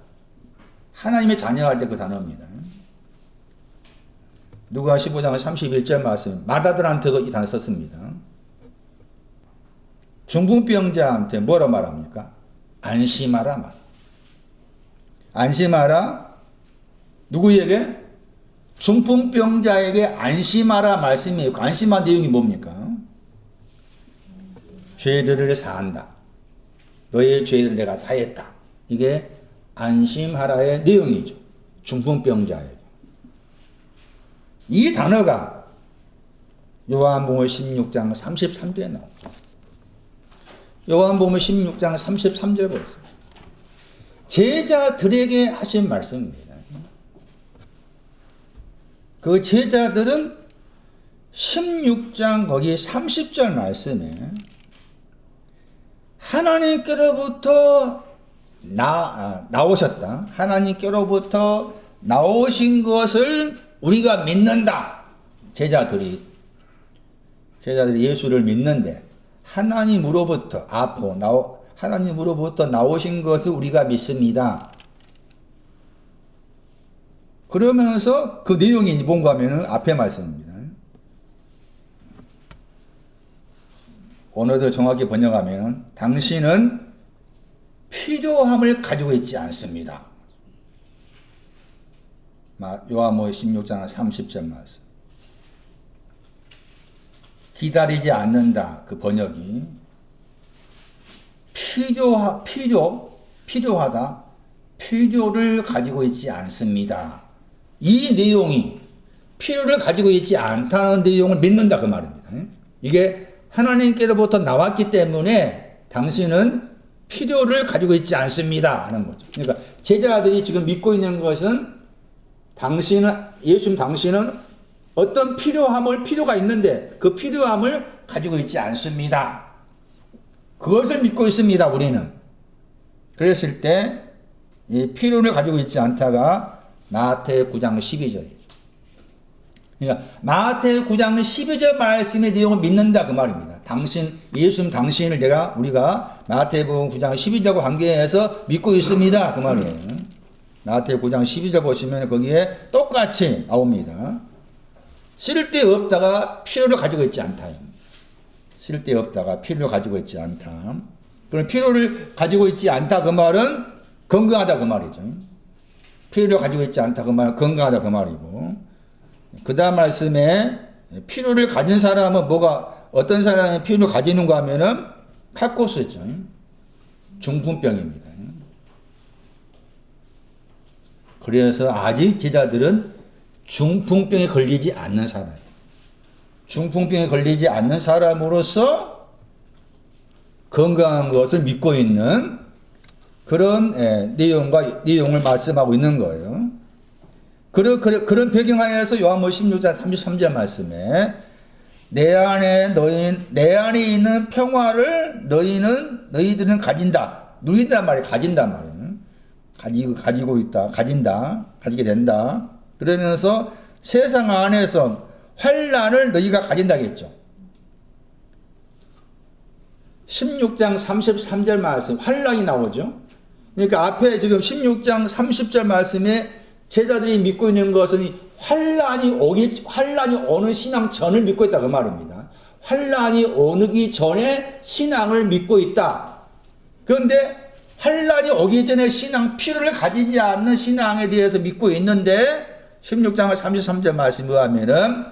하나님의 자녀할 때 그 단어입니다. 누가 15장 31절 말씀, 마다들한테도 이 단어 썼습니다. 중풍병자한테 뭐라 말합니까? 안심하라 말. 안심하라. 누구에게? 중풍병자에게 안심하라 말씀이에요. 그 안심한 내용이 뭡니까? 죄들을 사한다. 너의 죄를 내가 사했다. 이게 안심하라의 내용이죠. 중풍병자에게. 이 단어가 요한복음 16장 33절에 나옵니다. 요한복음 16장 33절 보세요. 제자들에게 하신 말씀입니다. 그 제자들은 16장 거기 30절 말씀에 하나님께로부터 나오셨다. 하나님께로부터 나오신 것을 우리가 믿는다. 제자들이 예수를 믿는데 하나님으로부터 하나님으로부터 나오신 것을 우리가 믿습니다. 그러면서 그 내용이 뭔가 하면은 앞에 말씀입니다. 오늘도 정확히 번역하면 당신은 필요함을 가지고 있지 않습니다. 요한복음 16장 30절 말씀. 기다리지 않는다. 그 번역이 필요하다. 필요를 가지고 있지 않습니다. 이 내용이 필요를 가지고 있지 않다는 내용을 믿는다 그 말입니다. 이게 하나님께로부터 나왔기 때문에 당신은 필요를 가지고 있지 않습니다 하는 거죠. 그러니까 제자들이 지금 믿고 있는 것은 예수님 당신은 어떤 필요가 있는데 그 필요함을 가지고 있지 않습니다. 그것을 믿고 있습니다 우리는. 그랬을 때 이 필요를 가지고 있지 않다가 마태 9장 12절이죠. 그러니까 마태 9장 12절 말씀의 내용을 믿는다 그 말입니다. 예수님 당신을 우리가 마태복음 9장 12절과 관계해서 믿고 있습니다 그 말이에요. 마태 9장 12절 보시면 거기에 똑같이 나옵니다. 쓸데없다가 필요를 가지고 있지 않다. 쓸데없다가 필요를 가지고 있지 않다. 그럼 필요를 가지고 있지 않다 그 말은 건강하다 그 말이죠. 필요를 가지고 있지 않다 그 말은 건강하다 그 말이고, 그 다음 말씀에 필요를 가진 사람은 어떤 사람이 필요를 가지는가 하면은 칼코스죠. 중풍병입니다. 그래서 아직 제자들은 중풍병에 걸리지 않는 사람, 중풍병에 걸리지 않는 사람으로서 건강한 것을 믿고 있는 그런 내용을 말씀하고 있는 거예요. 그런 배경하에서 요한복음 16장 33절 말씀에 내 안에 있는 평화를 너희들은 가진다. 누린단 말이에요. 가진단 말이에요. 가지고 있다. 가지게 된다. 그러면서 세상 안에서 환난을 너희가 가진다겠죠. 16장 33절 말씀 환난이 나오죠. 그러니까 앞에 지금 16장 30절 말씀에 제자들이 믿고 있는 것은 환란이 오는 신앙 전을 믿고 있다 그 말입니다. 환란이 오기 전에 신앙을 믿고 있다. 그런데 환란이 오기 전에 필요를 가지지 않는 신앙에 대해서 믿고 있는데 16장 33절 말씀에 하면은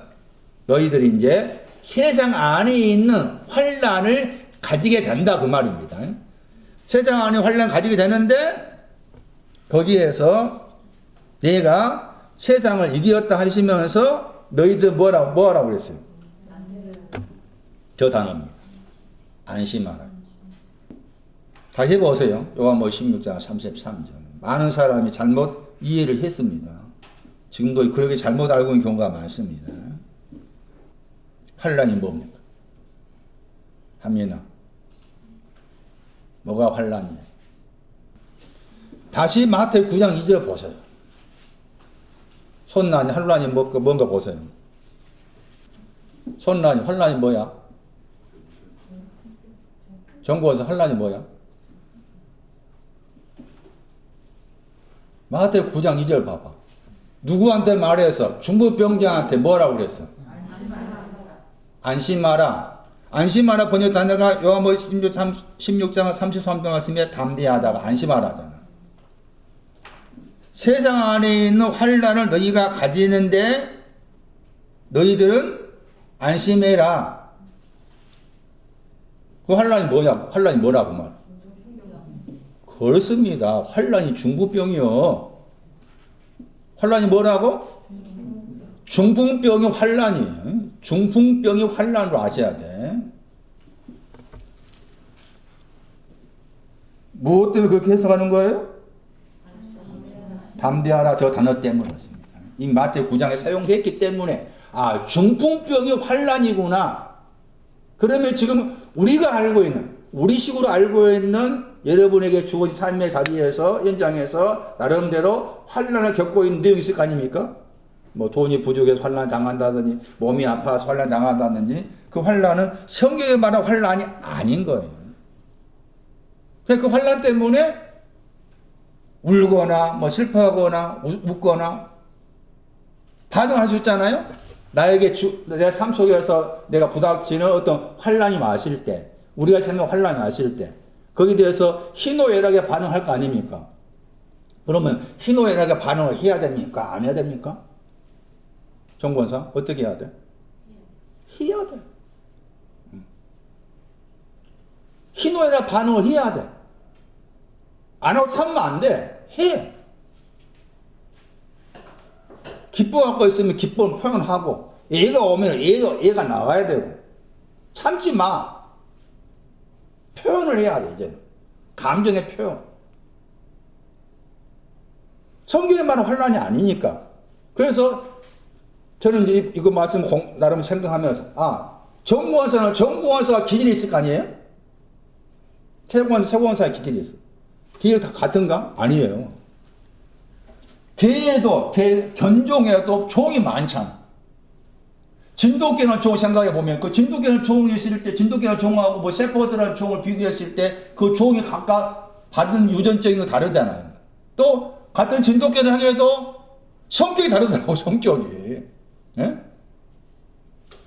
너희들이 이제 세상 안에 있는 환란을 가지게 된다 그 말입니다. 세상 안에 환란 가지게 되는데 거기에서 내가 세상을 이기었다 하시면서 너희들 뭐라고 그랬어요? 저 단어입니다. 안심하라. 다시 해보세요. 요한복음 16장 33절. 많은 사람이 잘못 이해를 했습니다. 지금도 그렇게 잘못 알고 있는 경우가 많습니다. 환란이 뭡니까? 하민아. 뭐가 환란이냐? 다시 마태복음 9장 2절 보세요. 손난이 환란이 뭔가 보세요. 손난이 환란이 뭐야? 정부에서 환란이 뭐야? 마태복음 9장 2절 봐봐. 누구한테 말해서? 중부병자한테 뭐라고 그랬어? 안심하라. 안심하라 번역 단어가 요한복음 16장 33절 말씀에 담대하다가 안심하라 하잖아. 세상 안에 있는 환란을 너희가 가지는데 너희들은 안심해라. 그 환란이 뭐냐? 환란이 뭐라고 말? 그렇습니다. 환란이 중부병이요. 환란이 뭐라고? 중풍병이 환란이에요. 중풍병이 환란으로 아셔야 돼. 무엇 때문에 그렇게 해석하는 거예요? 담대하라 저 단어 때문이었습니다. 이 마태복음 9장에 사용했기 때문에 중풍병이 환란이구나. 그러면 지금 우리가 알고 있는 우리식으로 알고 있는 여러분에게 주어진 삶의 자리에서 현장에서 나름대로 환란을 겪고 있는 내용이 있을 거 아닙니까? 뭐 돈이 부족해서 환란 당한다든지 몸이 아파서 환란 당한다든지 그 환란은 성경에 말한 환란이 아닌 거예요. 그 환란 때문에 울거나 뭐 슬퍼하거나 웃거나 반응할 수 있잖아요. 내 삶 속에서 내가 부닥치는 어떤 환란이 왔을 때, 우리가 생각하는 환란이 왔을 때 거기에 대해서 희노애락에 반응할 거 아닙니까? 그러면 희노애락에 반응을 해야 됩니까? 안 해야 됩니까? 정권사 어떻게 해야 돼? 해야 돼. 희노애락 반응을 해야 돼. 안 하고 참으면 안 돼. 해. 기뻐하고 있으면 기쁨을 표현하고, 애가 오면 애가 나와야 되고, 참지 마. 표현을 해야 돼, 이제는. 감정의 표현. 성경의 말은 환란이 아니니까. 그래서 저는 이제 이거 말씀 나름 생각하면서, 정보원사가 기질이 있을 거 아니에요? 최고원사의 기질이 있어. 기질이 다 같은가? 아니에요. 견종에도 종이 많잖아. 진돗개는 종 생각해 보면, 그 진돗개는 종이 있을 때, 진돗개는 종하고 뭐 셰퍼드라는 종을 비교했을 때, 그 종이 각각 받는 유전적인 거 다르잖아요. 또, 같은 진돗개를 하게도 성격이 다르더라고, 성격이. 예?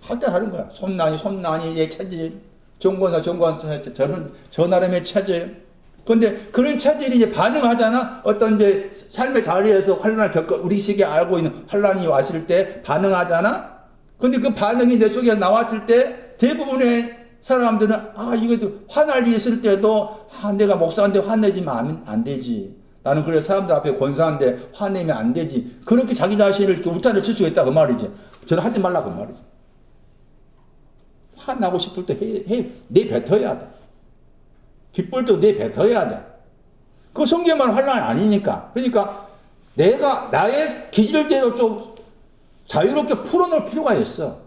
각자 다른 거야. 손난이의 체질, 정권사, 저 나름의 체질. 근데 그런 체질이 이제 반응하잖아. 어떤 이제 삶의 자리에서 환란을 우리 시기에 알고 있는 환란이 왔을 때 반응하잖아. 근데 그 반응이 내 속에 나왔을 때 대부분의 사람들은 이것도 화날 일이 있을 때도 내가 목사한테 화내지면 안 되지. 나는 그래 사람들 앞에 권사한테 화내면 안 되지. 그렇게 자기 자신을 이렇게 울타리를 칠 수 있다 그 말이지. 저는 하지 말라 그 말이지. 화나고 싶을 때 내뱉어야 돼. 기쁠 때 내뱉어야 돼. 그 성경만 환란이 아니니까. 그러니까 내가 나의 기질대로 좀 자유롭게 풀어놓을 필요가 있어.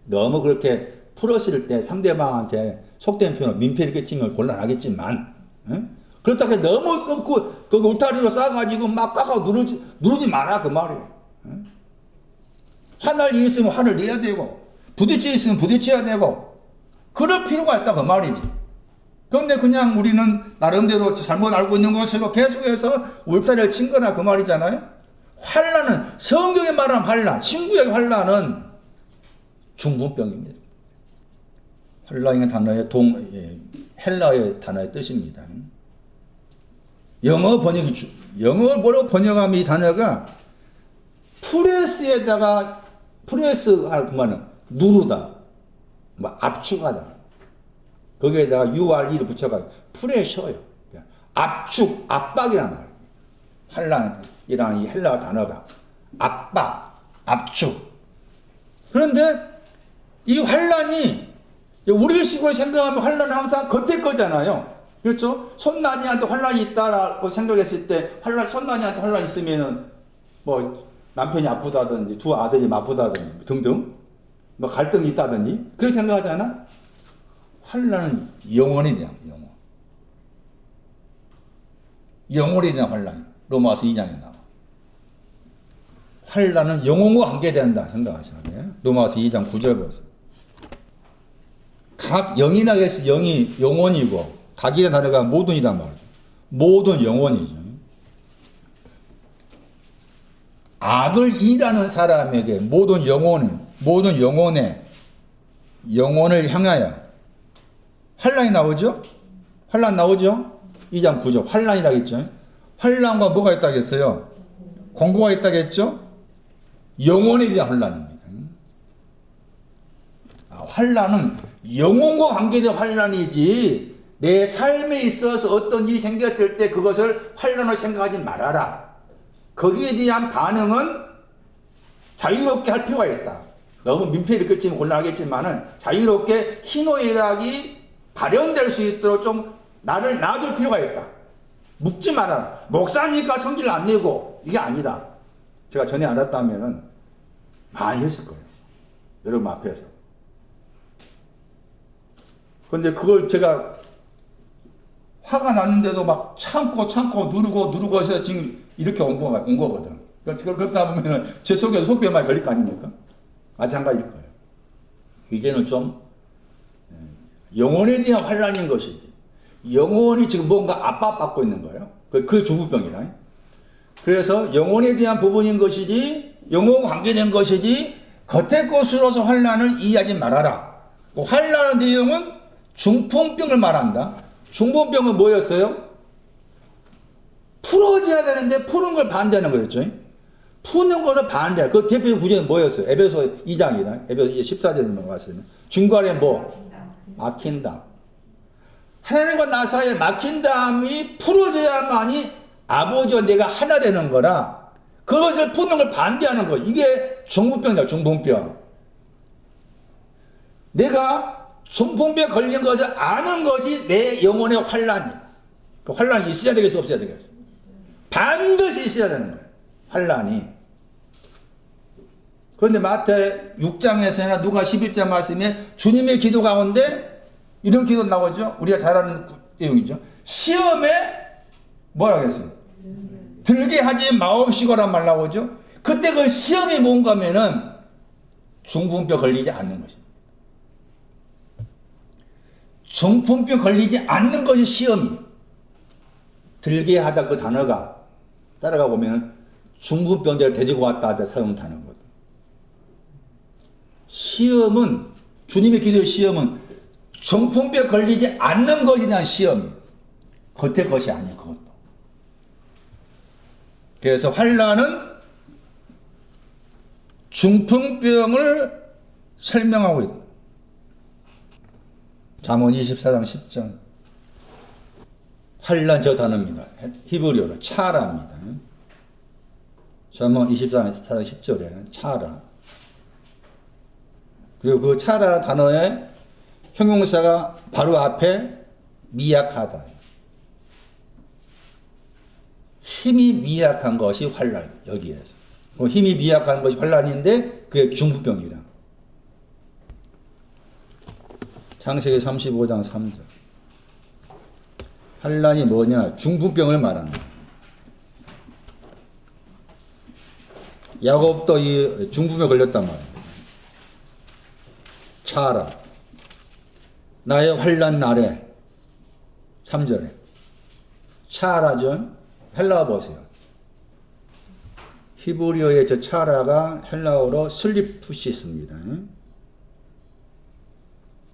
너무 그렇게 풀었을 때 상대방한테 속된 표현을 민폐를 끼치면 곤란하겠지만, 그렇다고 너무 그 울타리로 싸가지고 막 깎아 누르지 마라 그 말이에요. 화날 일 있으면 화를 내야 되고, 부딪힐 일 있으면 부딪혀야 되고, 그럴 필요가 있다 그 말이지. 그런데 그냥 우리는 나름대로 잘못 알고 있는 것으로 계속해서 울타리를 친 거나 그 말이잖아요. 환란은 성경에 말하는 환란, 신구약 환란은 중풍병입니다. 환란이라는 단어의 헬라의 단어의 뜻입니다. 영어로 번역하면 이 단어가 프레스 하면 누르다, 압축하다. 거기에다가 URE를 붙여가지고 프레셔요. 압축, 압박이란 말이에요. 환란이라는 이 헬라어 단어가 압박, 압축. 그런데 이 환란이 우리식으로 생각하면 환란은 항상 겉에 거잖아요. 그렇죠? 손난이한테 환란이 있다라고 생각했을 때 손난이한테 환란이 있으면은 뭐 남편이 아프다든지 두 아들이 아프다든지 등등 뭐 갈등이 있다든지 그렇게 생각하잖아. 환란은 영원에 대한 영원. 영원에 대한 환란. 로마서 2장에 나와. 환란은 영혼과 관계된다 생각하셔야 돼. 로마서 2장 9절 보세요. 각 영이라고 해서 영이 영혼이고 각이라는 단어가 모든이란 말이죠. 모든 영혼이죠. 악을 일하는 사람에게 모든 영혼의 영혼을 향하여 환란이 나오죠? 환란 나오죠? 2장 9절 환란이라겠죠? 환란과 뭐가 있다겠어요? 공고가 있다겠죠? 영혼에 대한 환란입니다. 환란은 영혼과 관계된 환란이지 내 삶에 있어서 어떤 일이 생겼을 때 그것을 환란으로 생각하지 말아라. 거기에 대한 반응은 자유롭게 할 필요가 있다. 너무 민폐를 끼치면 곤란하겠지만은 자유롭게 희노애락이 발현될 수 있도록 좀 나를 놔줄 필요가 있다. 묵지 말아라. 목사니까 성질 안 내고 이게 아니다. 제가 전에 알았다면은 많이 했을 거예요. 여러분 앞에서. 근데 그걸 제가 화가 났는데도 막 참고 누르고 해서 지금 이렇게 온 거거든. 그렇다 보면은 제 속에 속병만 걸릴 거 아닙니까? 마찬가지일 거예요. 이제는 좀 영혼에 대한 환란인 것이지. 영혼이 지금 뭔가 압박받고 있는 거예요. 그게 중풍병이라. 그래서 영혼에 대한 부분인 것이지, 영혼과 관계된 것이지, 겉의 것으로서 환란을 이해하지 말아라. 환란의 내용은 중풍병을 말한다. 중풍병은 뭐였어요? 풀어져야 되는데 푸는 걸 반대하는 거였죠. 푸는 것을 반대. 그 대표 구절이 뭐였어요? 에베소 2장이나 에베소 14절에 넘어갔으면 중간에 뭐? 막힌다. 하나님과 나 사이에 막힌다음이 풀어져야만이 아버지와 내가 하나 되는 거라. 그것을 푸는 걸 반대하는 거. 이게 중풍병이다. 중풍병. 내가 중풍병에 걸린 것을 아는 것이 내 영혼의 환란이야. 그 환란이 있어야 되겠어, 없어야 되겠어? 반드시 있어야 되는 거예요. 환란이. 그런데 마태 6장에서나 누가 11장 말씀에 주님의 기도 가운데 이런 기도 나오죠. 우리가 잘 아는 내용이죠. 시험에 뭐라고 했어요? 들게 하지 마옵시고란 말 나오죠. 그때 그 시험이 뭔가 하면은 중풍병 걸리지 않는 것입니다. 중풍병 걸리지 않는 것이 시험이. 들게 하다 그 단어가 따라가 보면 중풍병자를 데리고 왔다 하다 사용 단어거든. 시험은 주님의 기도의 시험은 중풍병 걸리지 않는 것에 대한 시험이에요. 겉의 것이 아니에요. 그것도. 그래서 환란은 중풍병을 설명하고 있다. 잠언 24장 10절. 환란 저 단어입니다. 히브리어로 차라입니다. 잠언 24장 10절에 차라. 그리고 그 차라 단어의 형용사가 바로 앞에 미약하다. 힘이 미약한 것이 환란. 여기에서. 힘이 미약한 것이 환란인데 그게 중풍병이라. 창세기 35장 3절. 환란이 뭐냐? 중풍병을 말한다. 야곱도 이 중풍병에 걸렸단 말이야. 차라. 나의 환란 날에 3절에 차라죠. 헬라어 보세요. 히브리어의 저 차라가 헬라어로 슬리푸시스입니다.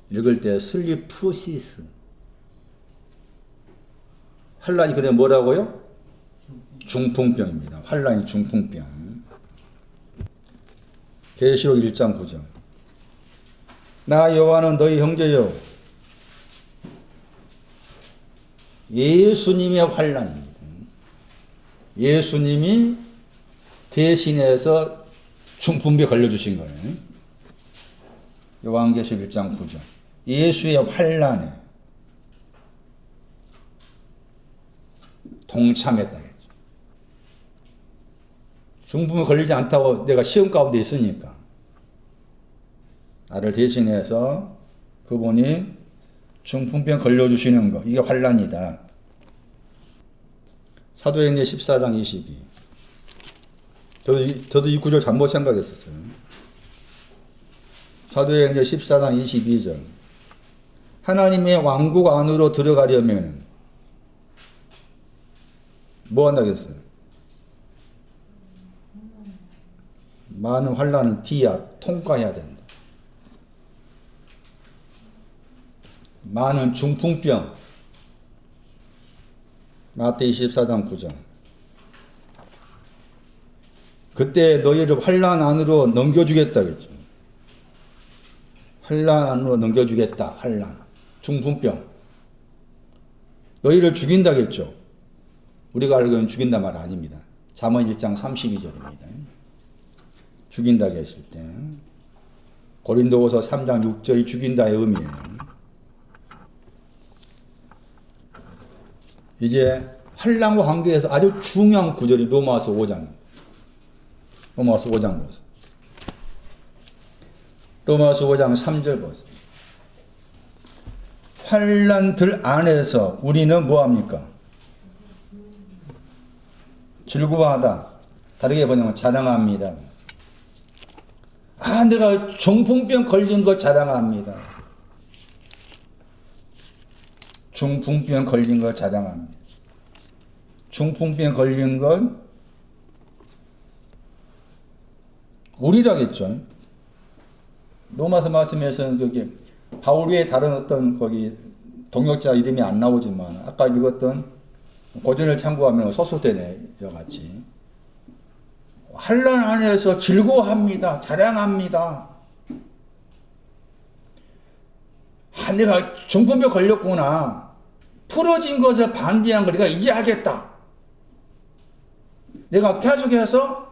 읽을 때 슬리푸시스. 환란이 그대 뭐라고요? 중풍병입니다. 환란이 중풍병. 계시록 1장 9절. 나 여호와는 너희 형제요 예수님의 환란입니다. 예수님이 대신해서 중풍병에 걸려주신 거예요. 요한계시록 1장 9절. 예수의 환란에 동참했다. 중풍에 걸리지 않다고 내가 시험 가운데 있으니까 나를 대신해서 그분이 중풍병 걸려주시는 거, 이게 환란이다. 사도행전 14장 22. 저도 이 구절 잘못 생각했었어요. 사도행전 14장 22절. 하나님의 왕국 안으로 들어가려면 뭐 한다겠어요? 많은 환란을 통과해야 된다. 많은 중풍병. 마태 24장 9절. 그때 너희를 환란 안으로 넘겨주겠다 그랬죠. 환란 안으로 넘겨주겠다. 환란. 중풍병. 너희를 죽인다 그랬죠. 우리가 알고 있는 죽인다 말 아닙니다. 잠언 1장 32절입니다. 죽인다 했을 때 고린도후서 3장 6절이 죽인다의 의미예요. 이제 환란과 관계해서 아주 중요한 구절이 로마서 5장. 로마서 5장 보세요. 로마서 5장 3절 보세요. 환란들 안에서 우리는 뭐합니까? 즐거워하다. 다르게 번역하면 자랑합니다. 아, 내가 중풍병 걸린 거 자랑합니다. 중풍병 걸린 거 자랑합니다. 중풍병 걸린 건 우리라겠죠. 로마서 말씀에서는 저기 바울 외에 다른 어떤 거기 동역자 이름이 안 나오지만 아까 읽었던 고전을 참고하면 서술대네요 같이 환란 안에서 즐거워합니다. 자랑합니다. 아, 내가 중풍병 걸렸구나. 풀어진 것을 반대한 걸 내가 이제 하겠다. 내가 계속해서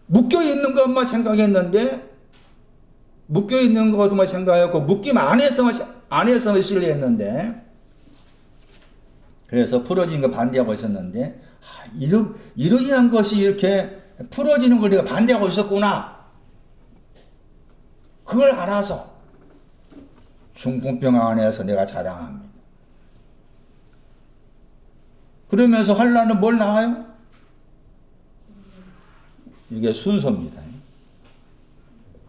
묶여있는 것만 생각했는데 묶여있는 것만 생각하고 묶임 안에서만 신뢰했는데 그래서 풀어진 거 반대하고 있었는데 이러한 것이 이렇게 풀어지는 걸 내가 반대하고 있었구나. 그걸 알아서 중풍병 안에서 내가 자랑합니다. 그러면서 환란은 뭘 나와요? 이게 순서입니다.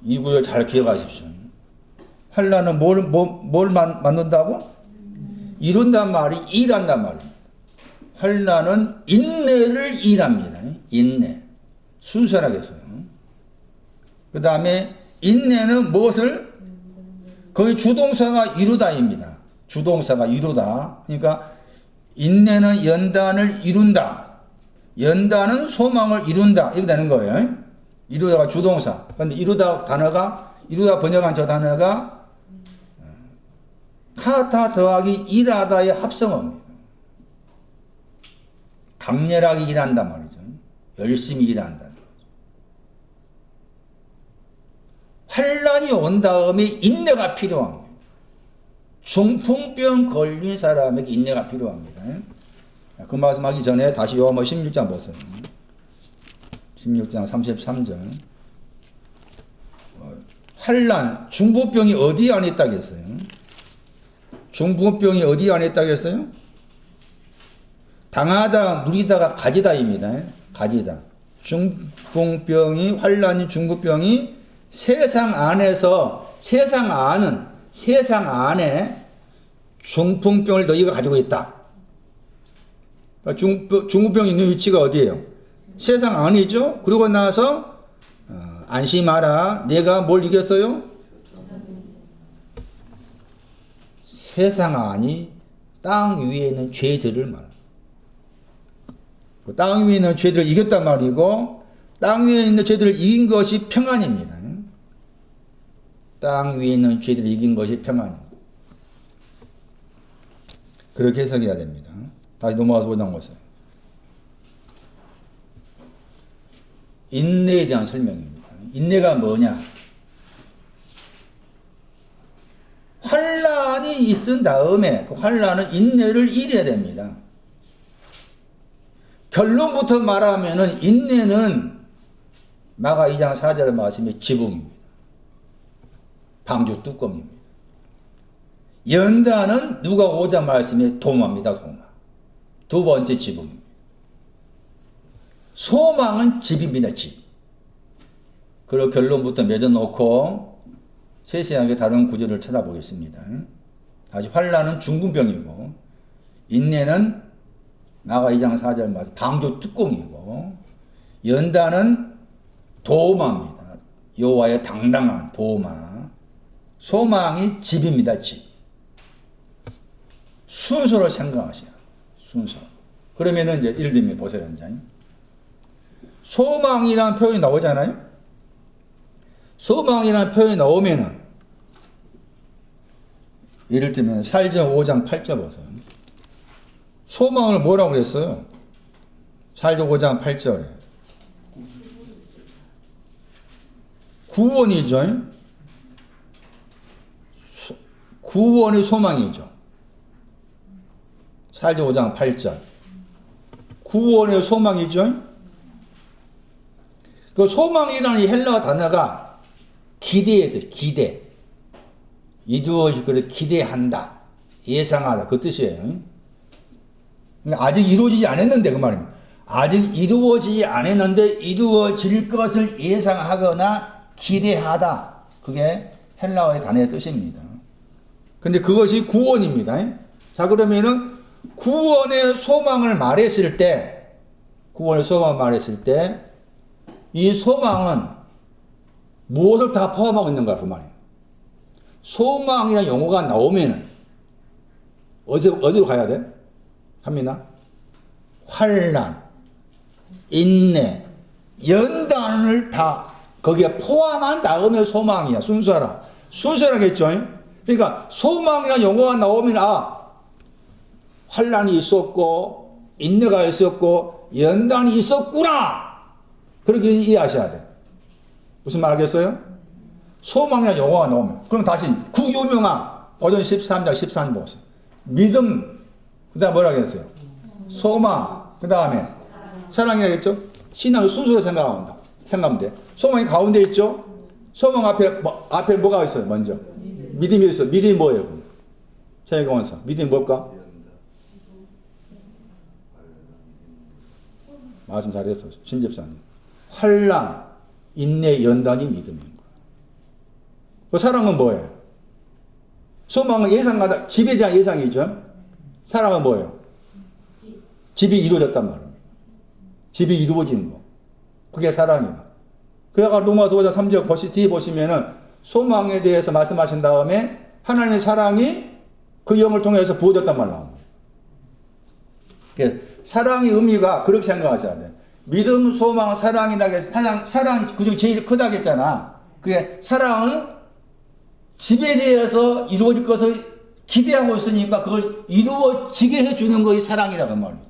이 구절 잘 기억하십시오. 환란은 뭘 만든다고? 이룬단 말이 일한단 말이에요. 환란은 인내를 일합니다. 인내. 순서라겠어요. 그 다음에 인내는 무엇을? 거의 주동사가 이루다입니다. 주동사가 이루다. 그러니까 인내는 연단을 이룬다. 연단은 소망을 이룬다. 이렇게 되는 거예요. 이루다가 주동사. 그런데 이루다 번역한 저 단어가 카타 더하기 일하다의 합성어입니다. 강렬하게 일한단 말이죠. 열심히 일한다. 환란이 온 다음에 인내가 필요합니다. 중풍병 걸린 사람에게 인내가 필요합니다. 그 말씀하기 전에 다시 요한복음 16장 보세요. 16장 33절. 환란, 중풍병이 어디 안에 있다겠어요? 중풍병이 어디 안에 있다겠어요? 당하다, 누리다가 가지다입니다. 가지다. 중풍병이, 환란이, 중풍병이 세상 안에 중풍병을 너희가 가지고 있다. 중풍병이 있는 위치가 어디예요? 세상 아니죠. 그러고 나서 안심하라. 내가 뭘 이겼어요? 세상 아니 땅 위에 있는 죄들을 말합니다. 땅 위에 있는 죄들을 이겼단 말이고, 땅 위에 있는 죄들을 이긴 것이 평안입니다. 땅 위에 있는 죄들을 이긴 것이 평안입니다. 그렇게 해석해야 됩니다. 다시 넘어가서 보자 보세요. 인내에 대한 설명입니다. 인내가 뭐냐? 환란이 있은 다음에 그 환란은 인내를 이뤄야 됩니다. 결론부터 말하면은 인내는 마가 2장 4절 말씀이 지붕입니다. 방주 뚜껑입니다. 연단은 누가 5장 말씀이 도마입니다. 도마. 두 번째 지붕입니다. 소망은 집입니다. 집. 그리고 결론부터 맺어놓고 세세하게 다른 구절을 찾아보겠습니다. 다시 환란은 중군병이고, 인내는 마가 2장 4절 말씀 방주 뚜껑이고, 연단은 도마입니다. 여호와의 당당한 도마. 소망이 집입니다. 집. 순서로 생각하세요. 순서. 그러면은 이제 예를 들면 보세요. 이제. 소망이라는 표현이 나오잖아요. 소망이라는 표현이 나오면은 예를 들면 살전 5장 8절 보세요. 소망을 뭐라고 그랬어요? 살전 5장 8절에 구원이죠. 구원이 소망이죠. 살전 5장 8절 구원의 소망이죠. 그 소망이라는 이 헬라어 단어가 기대예요. 기대. 이루어질 것을 기대한다. 예상하다. 그 뜻이에요. 아직 이루어지지 않았는데 그 말입니다. 아직 이루어지지 않았는데 이루어질 것을 예상하거나 기대하다. 그게 헬라어의 단어의 뜻입니다. 근데 그것이 구원입니다. 자, 그러면은 구원의 소망을 말했을 때, 구원의 소망을 말했을 때, 이 소망은 무엇을 다 포함하고 있는가 그 말이에요. 소망이라는 용어가 나오면은 어디로 가야 돼? 합니다. 환난, 인내, 연단을 다 거기에 포함한 다음에 소망이야. 순서라. 순서라겠죠. 그러니까 소망이라는 용어가 나오면 환난이 있었고 인내가 있었고 연단이 있었구나. 그렇게 이해하셔야 돼. 무슨 말 알겠어요? 소망이라는 용어가 나오면. 그럼 다시 그 유명한 고전 13장 13절 보세요. 믿음, 그 다음에 뭐라고 했어요? 소망, 그 다음에 사랑이라겠죠? 신앙의 순서로 생각하면 돼. 소망이 가운데 있죠? 소망 앞에 뭐가 있어요? 먼저 믿음이 있어요. 믿음이 뭐예요? 최경원사 믿음이 뭘까? 말씀 잘했어. 신집사님. 환난, 인내, 연단이 믿음인 거예요. 그 사랑은 뭐예요? 소망은 예상하다. 집에 대한 예상이죠. 사랑은 뭐예요? 집이 이루어졌단 말입니다. 집이 이루어진 거. 그게 사랑이다. 그래가 로마서 5장 3절 뒤에 보시면은 소망에 대해서 말씀하신 다음에 하나님의 사랑이 그 영을 통해서 부어졌단 말 나옵니다. 사랑의 의미가 그렇게 생각하셔야 돼. 믿음, 소망, 사랑이라고 해서 사랑이 그중에 제일 크다고 했잖아. 그게 사랑은 집에 대해서 이루어질 것을 기대하고 있으니까 그걸 이루어지게 해주는 것이 사랑이라고 말이죠.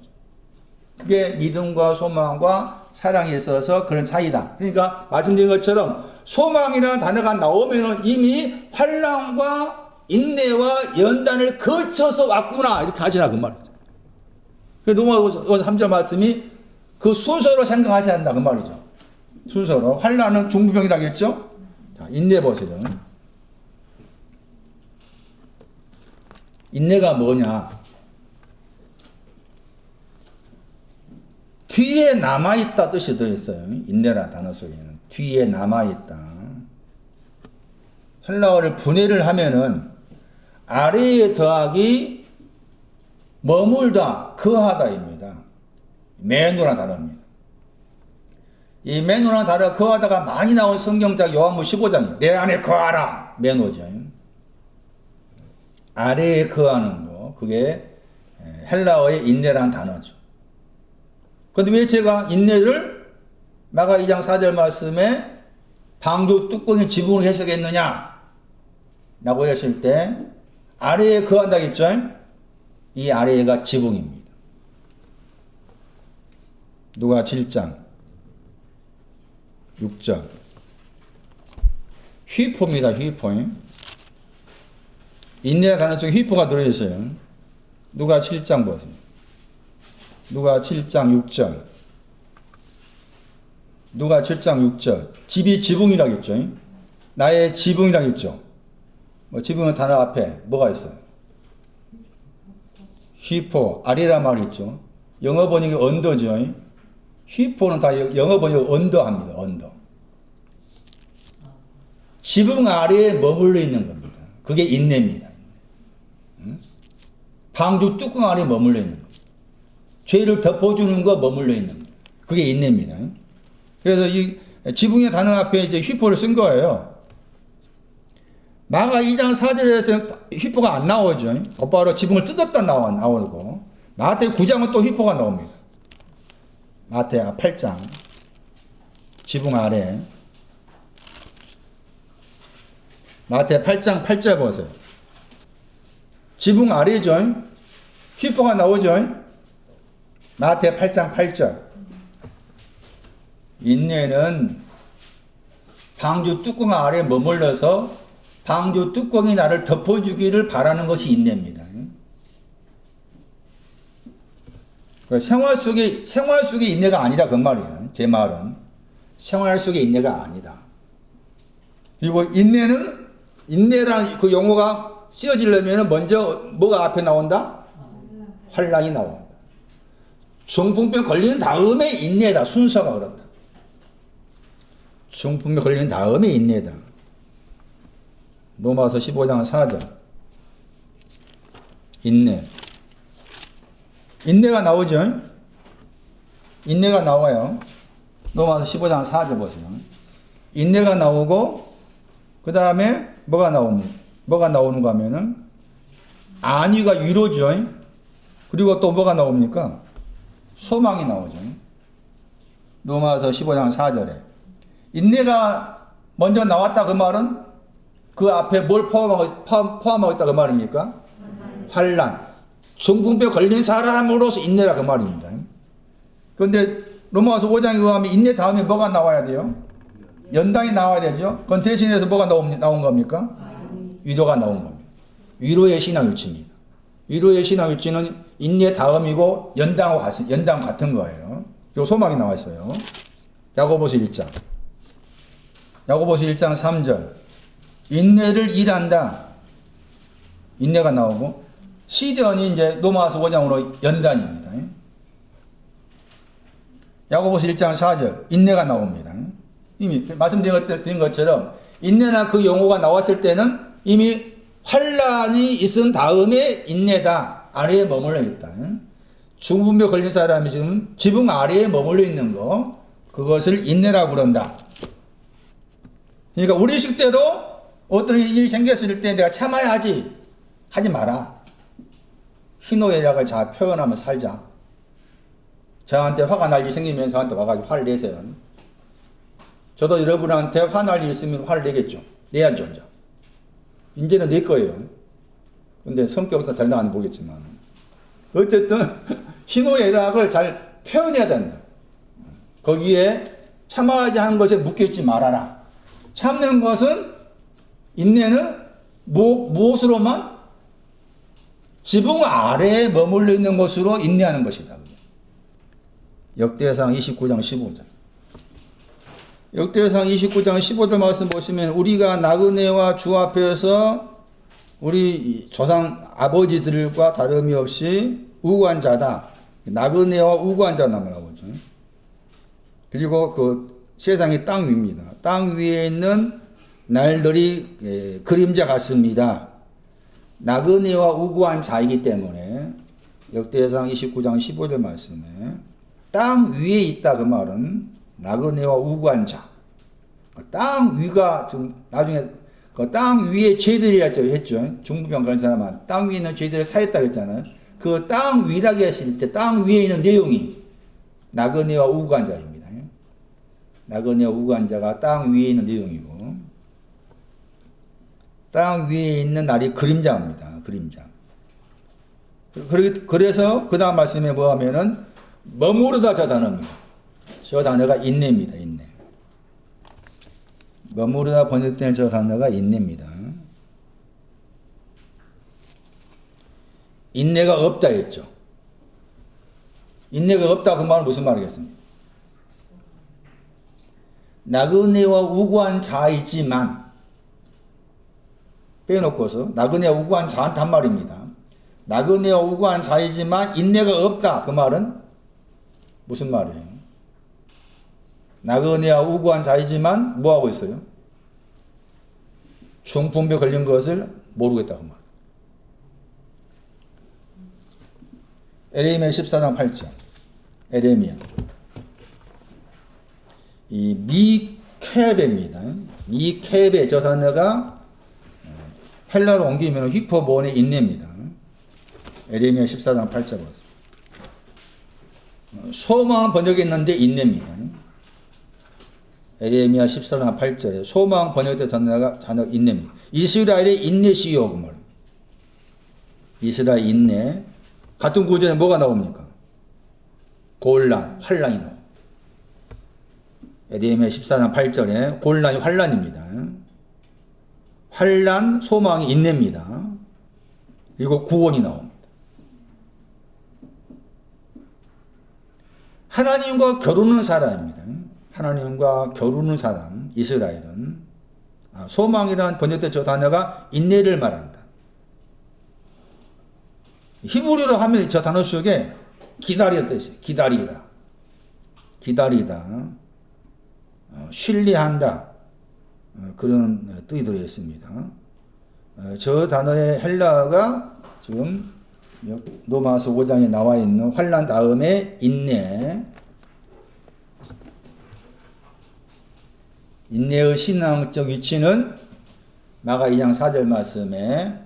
그게 믿음과 소망과 사랑에 있어서 그런 차이다. 그러니까 말씀드린 것처럼 소망이라는 단어가 나오면 이미 환난과 인내와 연단을 거쳐서 왔구나. 이렇게 하시라 그 말이죠. 로마서 3절 말씀이 그 순서로 생각하셔야 한다 그 말이죠. 순서로. 환난은 중부병이라고 했죠. 자, 인내 보세요. 인내가 뭐냐? 뒤에 남아있다 뜻이 들어있어요. 인내라는 단어 속에는. 뒤에 남아있다. 헬라어를 분해를 하면은 아래에 더하기 머물다, 거하다입니다. 매너라는 단어입니다. 이 매노라는 단어가 거하다가 많이 나온 성경작 요한복음 15장이 내 안에 거하라. 매노죠. 아래에 거하는 거. 그게 헬라어의 인내라는 단어죠. 그런데 왜 제가 인내를 마가 2장 4절 말씀에 방주 뚜껑의 지붕을 해석했느냐? 라고 했을 때 아래에 거한다겠죠? 이 아래가 지붕입니다. 누가 7장 6절 휘포입니다. 휘포. 인내의 가능성에 휘포가 들어있어요. 누가 7장 보세요. 누가 7장 6절. 누가 7장 6절. 집이 지붕이라겠죠. 나의 지붕이라겠죠. 지붕은 단어 앞에 뭐가 있어요? 휘포, 아리라 말이 있죠. 영어 번역이 언더죠. 휘포는 다 영어 번역 언더합니다. 언더. 지붕 아래에 머물러 있는 겁니다. 그게 인내입니다. 방주 뚜껑 아래에 머물러 있는 거. 죄를 덮어주는 거 머물러 있는 거. 그게 인내입니다. 그래서 이 지붕의 단어 앞에 이제 휘포를 쓴 거예요. 마가 2장 4절에서 휘포가 안 나오죠. 곧바로 지붕을 뜯었다 나오고. 마태 9장은 또 휘포가 나옵니다. 마태 8장. 지붕 아래. 마태 8장 8절 보세요. 지붕 아래죠. 휘포가 나오죠. 마태 8장 8절. 인내는 방주 뚜껑 아래 머물러서 방주 뚜껑이 나를 덮어주기를 바라는 것이 인내입니다. 생활 속의 인내가 아니다 그 말이에요. 제 말은 생활 속의 인내가 아니다. 그리고 인내란 그 용어가 쓰여지려면 먼저 뭐가 앞에 나온다? 환난이 나온다. 중풍병 걸리는 다음에 인내다. 순서가 그렇다. 중풍병 걸리는 다음에 인내다. 로마서 15장 4절. 인내가 나오죠? 인내가 나와요. 로마서 15장 4절 보세요. 인내가 나오고, 그 다음에 뭐가 나오는가 하면은, 안위가 위로죠? 그리고 또 뭐가 나옵니까? 소망이 나오죠. 로마서 15장 4절에. 인내가 먼저 나왔다 그 말은 그 앞에 뭘 포함하고 있다 그 말입니까? 환난. 중풍병 걸린 사람으로서 인내라 그 말입니다. 그런데 로마서 5장에 의하면 인내 다음에 뭐가 나와야 돼요? 연단이 나와야 되죠. 그건 대신해서 뭐가 나온 겁니까? 위로가 나온 겁니다. 위로의 신앙일치입니다. 위로의 신앙일치는 인내 다음이고 연단 같은 거예요. 그리고 소망이 나와 있어요. 야고보서 1장. 야고보서 1장 3절. 인내를 일한다. 인내가 나오고 시련이 이제 로마서 5장으로 연단입니다. 야고보서 1장 4절 인내가 나옵니다. 이미 말씀드린 것처럼 인내나 그 용어가 나왔을 때는 이미 환란이 있은 다음에 인내다. 아래에 머물러 있다. 중풍병 걸린 사람이 지금 지붕 아래에 머물러 있는 거 그것을 인내라고 그런다. 그러니까 우리 식대로 어떤 일이 생겼을 때 내가 참아야지 하지 마라. 희노애락을 잘 표현하며 살자. 저한테 화가 날 일이 생기면 저한테 와가지고 화를 내세요. 저도 여러분한테 화날 일이 있으면 화를 내겠죠. 내야죠. 이제는 낼 거예요. 근데 성격은 달라는 모르겠지만 어쨌든 희노애락을 잘 표현해야 된다. 거기에 참아야지 하는 것에 묶여있지 말아라. 참는 것은 인내는 무엇으로만? 지붕 아래에 머물러 있는 것으로 인내하는 것이다. 역대상 29장 15절. 역대상 29장 15절 말씀 보시면 우리가 나그네와 주 앞에서 우리 조상 아버지들과 다름이 없이 우고한 자다. 나그네와 우고한 자라고 나오죠. 그리고 그 세상이 땅 위입니다. 땅 위에 있는 날들이 그림자 같습니다. 나그네와 우고한 자이기 때문에 역대상 29장 15절 말씀에 땅 위에 있다 그 말은 나그네와 우구한 자. 땅 위가 지금 나중에 그 땅 위에 죄들이 했죠. 중부병 그런 사람은 땅 위에 있는 죄들을 사했다 그랬잖아요. 그 땅 위라고 했을 때 땅 위에 있는 내용이 나그네와 우구한 자입니다. 나그네와 우구한 자가 땅 위에 있는 내용이고, 땅 위에 있는 날이 그림자입니다. 그림자. 그래서 그 다음 말씀에 뭐 하면은 머무르다 저 단어입니다. 저 단어가 인내입니다. 인내. 머무르다 번역된 저 단어가 인내입니다. 인내가 없다 했죠. 인내가 없다 그 말은 무슨 말이겠습니까? 나그네와 우구한 자이지만 빼놓고서 나그네와 우구한 자한단 말입니다. 나그네와 우구한 자이지만 인내가 없다 그 말은 무슨 말이에요? 나그네와 우구한 자이지만 뭐하고 있어요? 중풍병 걸린 것을 모르겠다고 말. 에레미야 14장 8절. 에레미야. 이 미케베입니다. 미케베 저 단어가 헬라로 옮기면 휘퍼본의 인내입니다. 에레미야 14장 8절. 소망 번역했는데 인내입니다. 에레미야 14장 8절에 소망 번역된 단어가 인내입니다. 이스라엘의 인내시요 그 말. 이스라엘 인내. 같은 구절에 뭐가 나옵니까? 곤란, 환란이 나옵니다. 에레미야 14장 8절에 곤란이 환란입니다. 환란, 소망이 인내입니다. 그리고 구원이 나옵니다. 하나님과 겨루는 사람입니다. 하나님과 겨루는 사람, 이스라엘은 소망이라는 번역된 저 단어가 인내를 말한다. 히브리어로 하면 저 단어 속에 기다리다 뜻이에요. 기다리다. 기다리다. 신뢰한다. 그런 뜻이 들어있습니다. 저 단어의 헬라어가 지금 로마서 5장에 나와 있는 환란 다음에 인내. 인내의 신앙적 위치는 마가 2장 4절 말씀에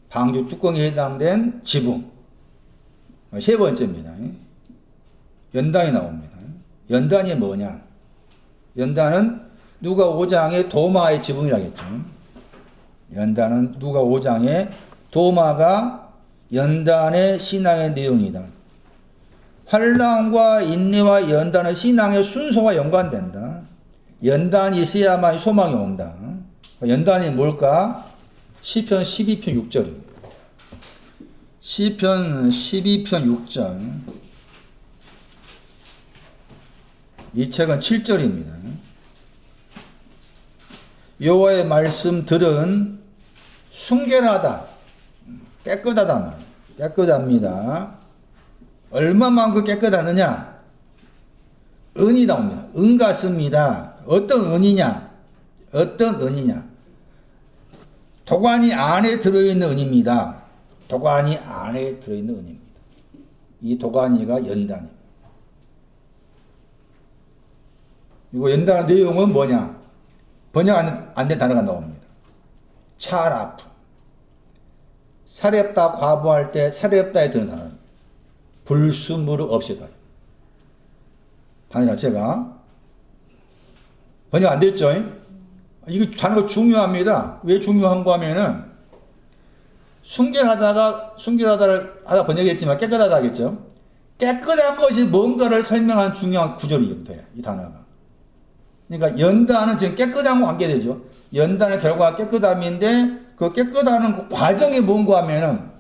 방주 뚜껑에 해당된 지붕. 세 번째입니다. 연단이 나옵니다. 연단이 뭐냐? 연단은 누가 5장의 도마의 지붕이라겠죠. 연단은 누가 5장의 도마가 연단의 신앙의 내용이다. 환난과 인내와 연단은 신앙의 순서와 연관된다. 연단이 있어야만 소망이 온다. 연단이 뭘까? 시편 12편 6절입니다. 시편 12편 6절. 이 책은 7절입니다. 여호와의 말씀들은 순결하다. 깨끗하다 말. 깨끗합니다. 얼마만큼 깨끗하느냐? 은이 나옵니다. 은 같습니다. 어떤 은이냐? 어떤 은이냐? 도가니 안에 들어있는 은입니다. 도가니 안에 들어있는 은입니다. 이 도가니가 연단입니다. 이거 연단의 내용은 뭐냐? 번역 안 된 단어가 나옵니다. 찰아픔. 사렙다 과부할 때 사렙다에 드는 단어입니다. 불순물을 없애다. 단어 자체가 번역 안 됐죠? 이거 단어가 중요합니다. 왜 중요한가 하면은 순결하다를 하다 번역했지만 깨끗하다 하겠죠? 깨끗한 것이 뭔가를 설명한 중요한 구절이 돼요. 이 단어가. 그러니까 연단은 지금 깨끗함과 관계되죠. 연단의 결과가 깨끗함인데 그 깨끗하는 그 과정이 뭔가 하면은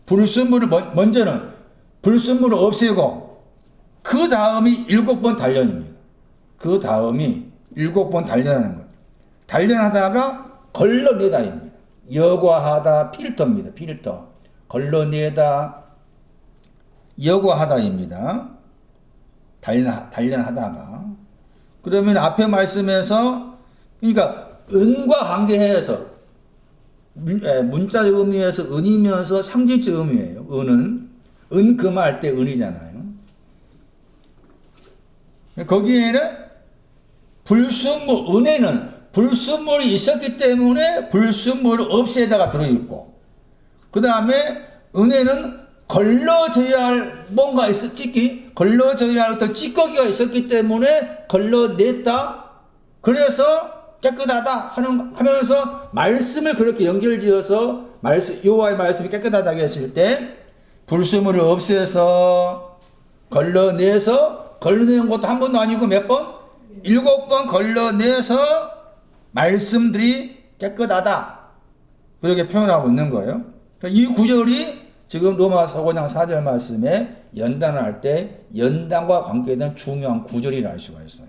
불순물을 먼저는 불순물을 없애고 그 다음이 7번 단련입니다. 그 다음이 7번 단련하는 거예요. 단련하다가 걸러내다입니다. 여과하다 필터입니다. 필터. 걸러내다 여과하다입니다. 단련하다가. 그러면 앞에 말씀에서 그러니까 은과 관계해서 문자적 의미에서 은이면서 상징적 의미예요. 은은 은 금할 때 은이잖아요. 거기에는 불순물, 은혜는 불순물이 있었기 때문에 불순물 없애다가 들어있고, 그 다음에 은혜는 걸러져야 할 뭔가 걸러져야 할 어떤 찌꺼기가 있었기 때문에 걸러냈다. 그래서 깨끗하다 하면서 말씀을 그렇게 연결지어서 여호와의 말씀이 깨끗하다고 했을 때 불순물을 없애서 걸러내는 것도 한 번도 아니고 몇 번? 7번 걸러내서 말씀들이 깨끗하다. 그렇게 표현하고 있는 거예요. 이 구절이 지금 로마서 5장 4절 말씀에 연단을 할 때 연단과 관계된 중요한 구절이라 할 수가 있어요.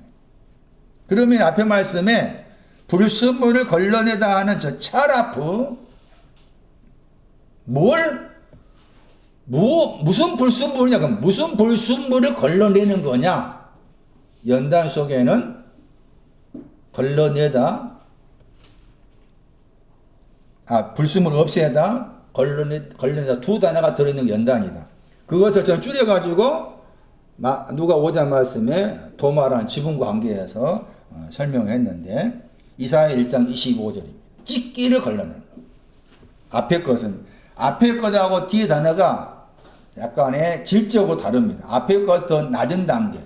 그러면 앞에 말씀에 불순물을 걸러내다 하는 저 차라프, 무슨 불순물이냐? 그럼 무슨 불순물을 걸러내는 거냐? 연단 속에는 불순물을 없애다, 걸러내다 두 단어가 들어있는 연단이다. 그것을 저는 줄여가지고 누가 5장 말씀에 도마란 지분과 관계해서 설명을 했는데 이사야 1장 25절입니다. 찢기를 걸러내는 거. 앞에 것하고 뒤에 단어가 약간의 질적으로 다릅니다. 앞에 것 더 낮은 단계,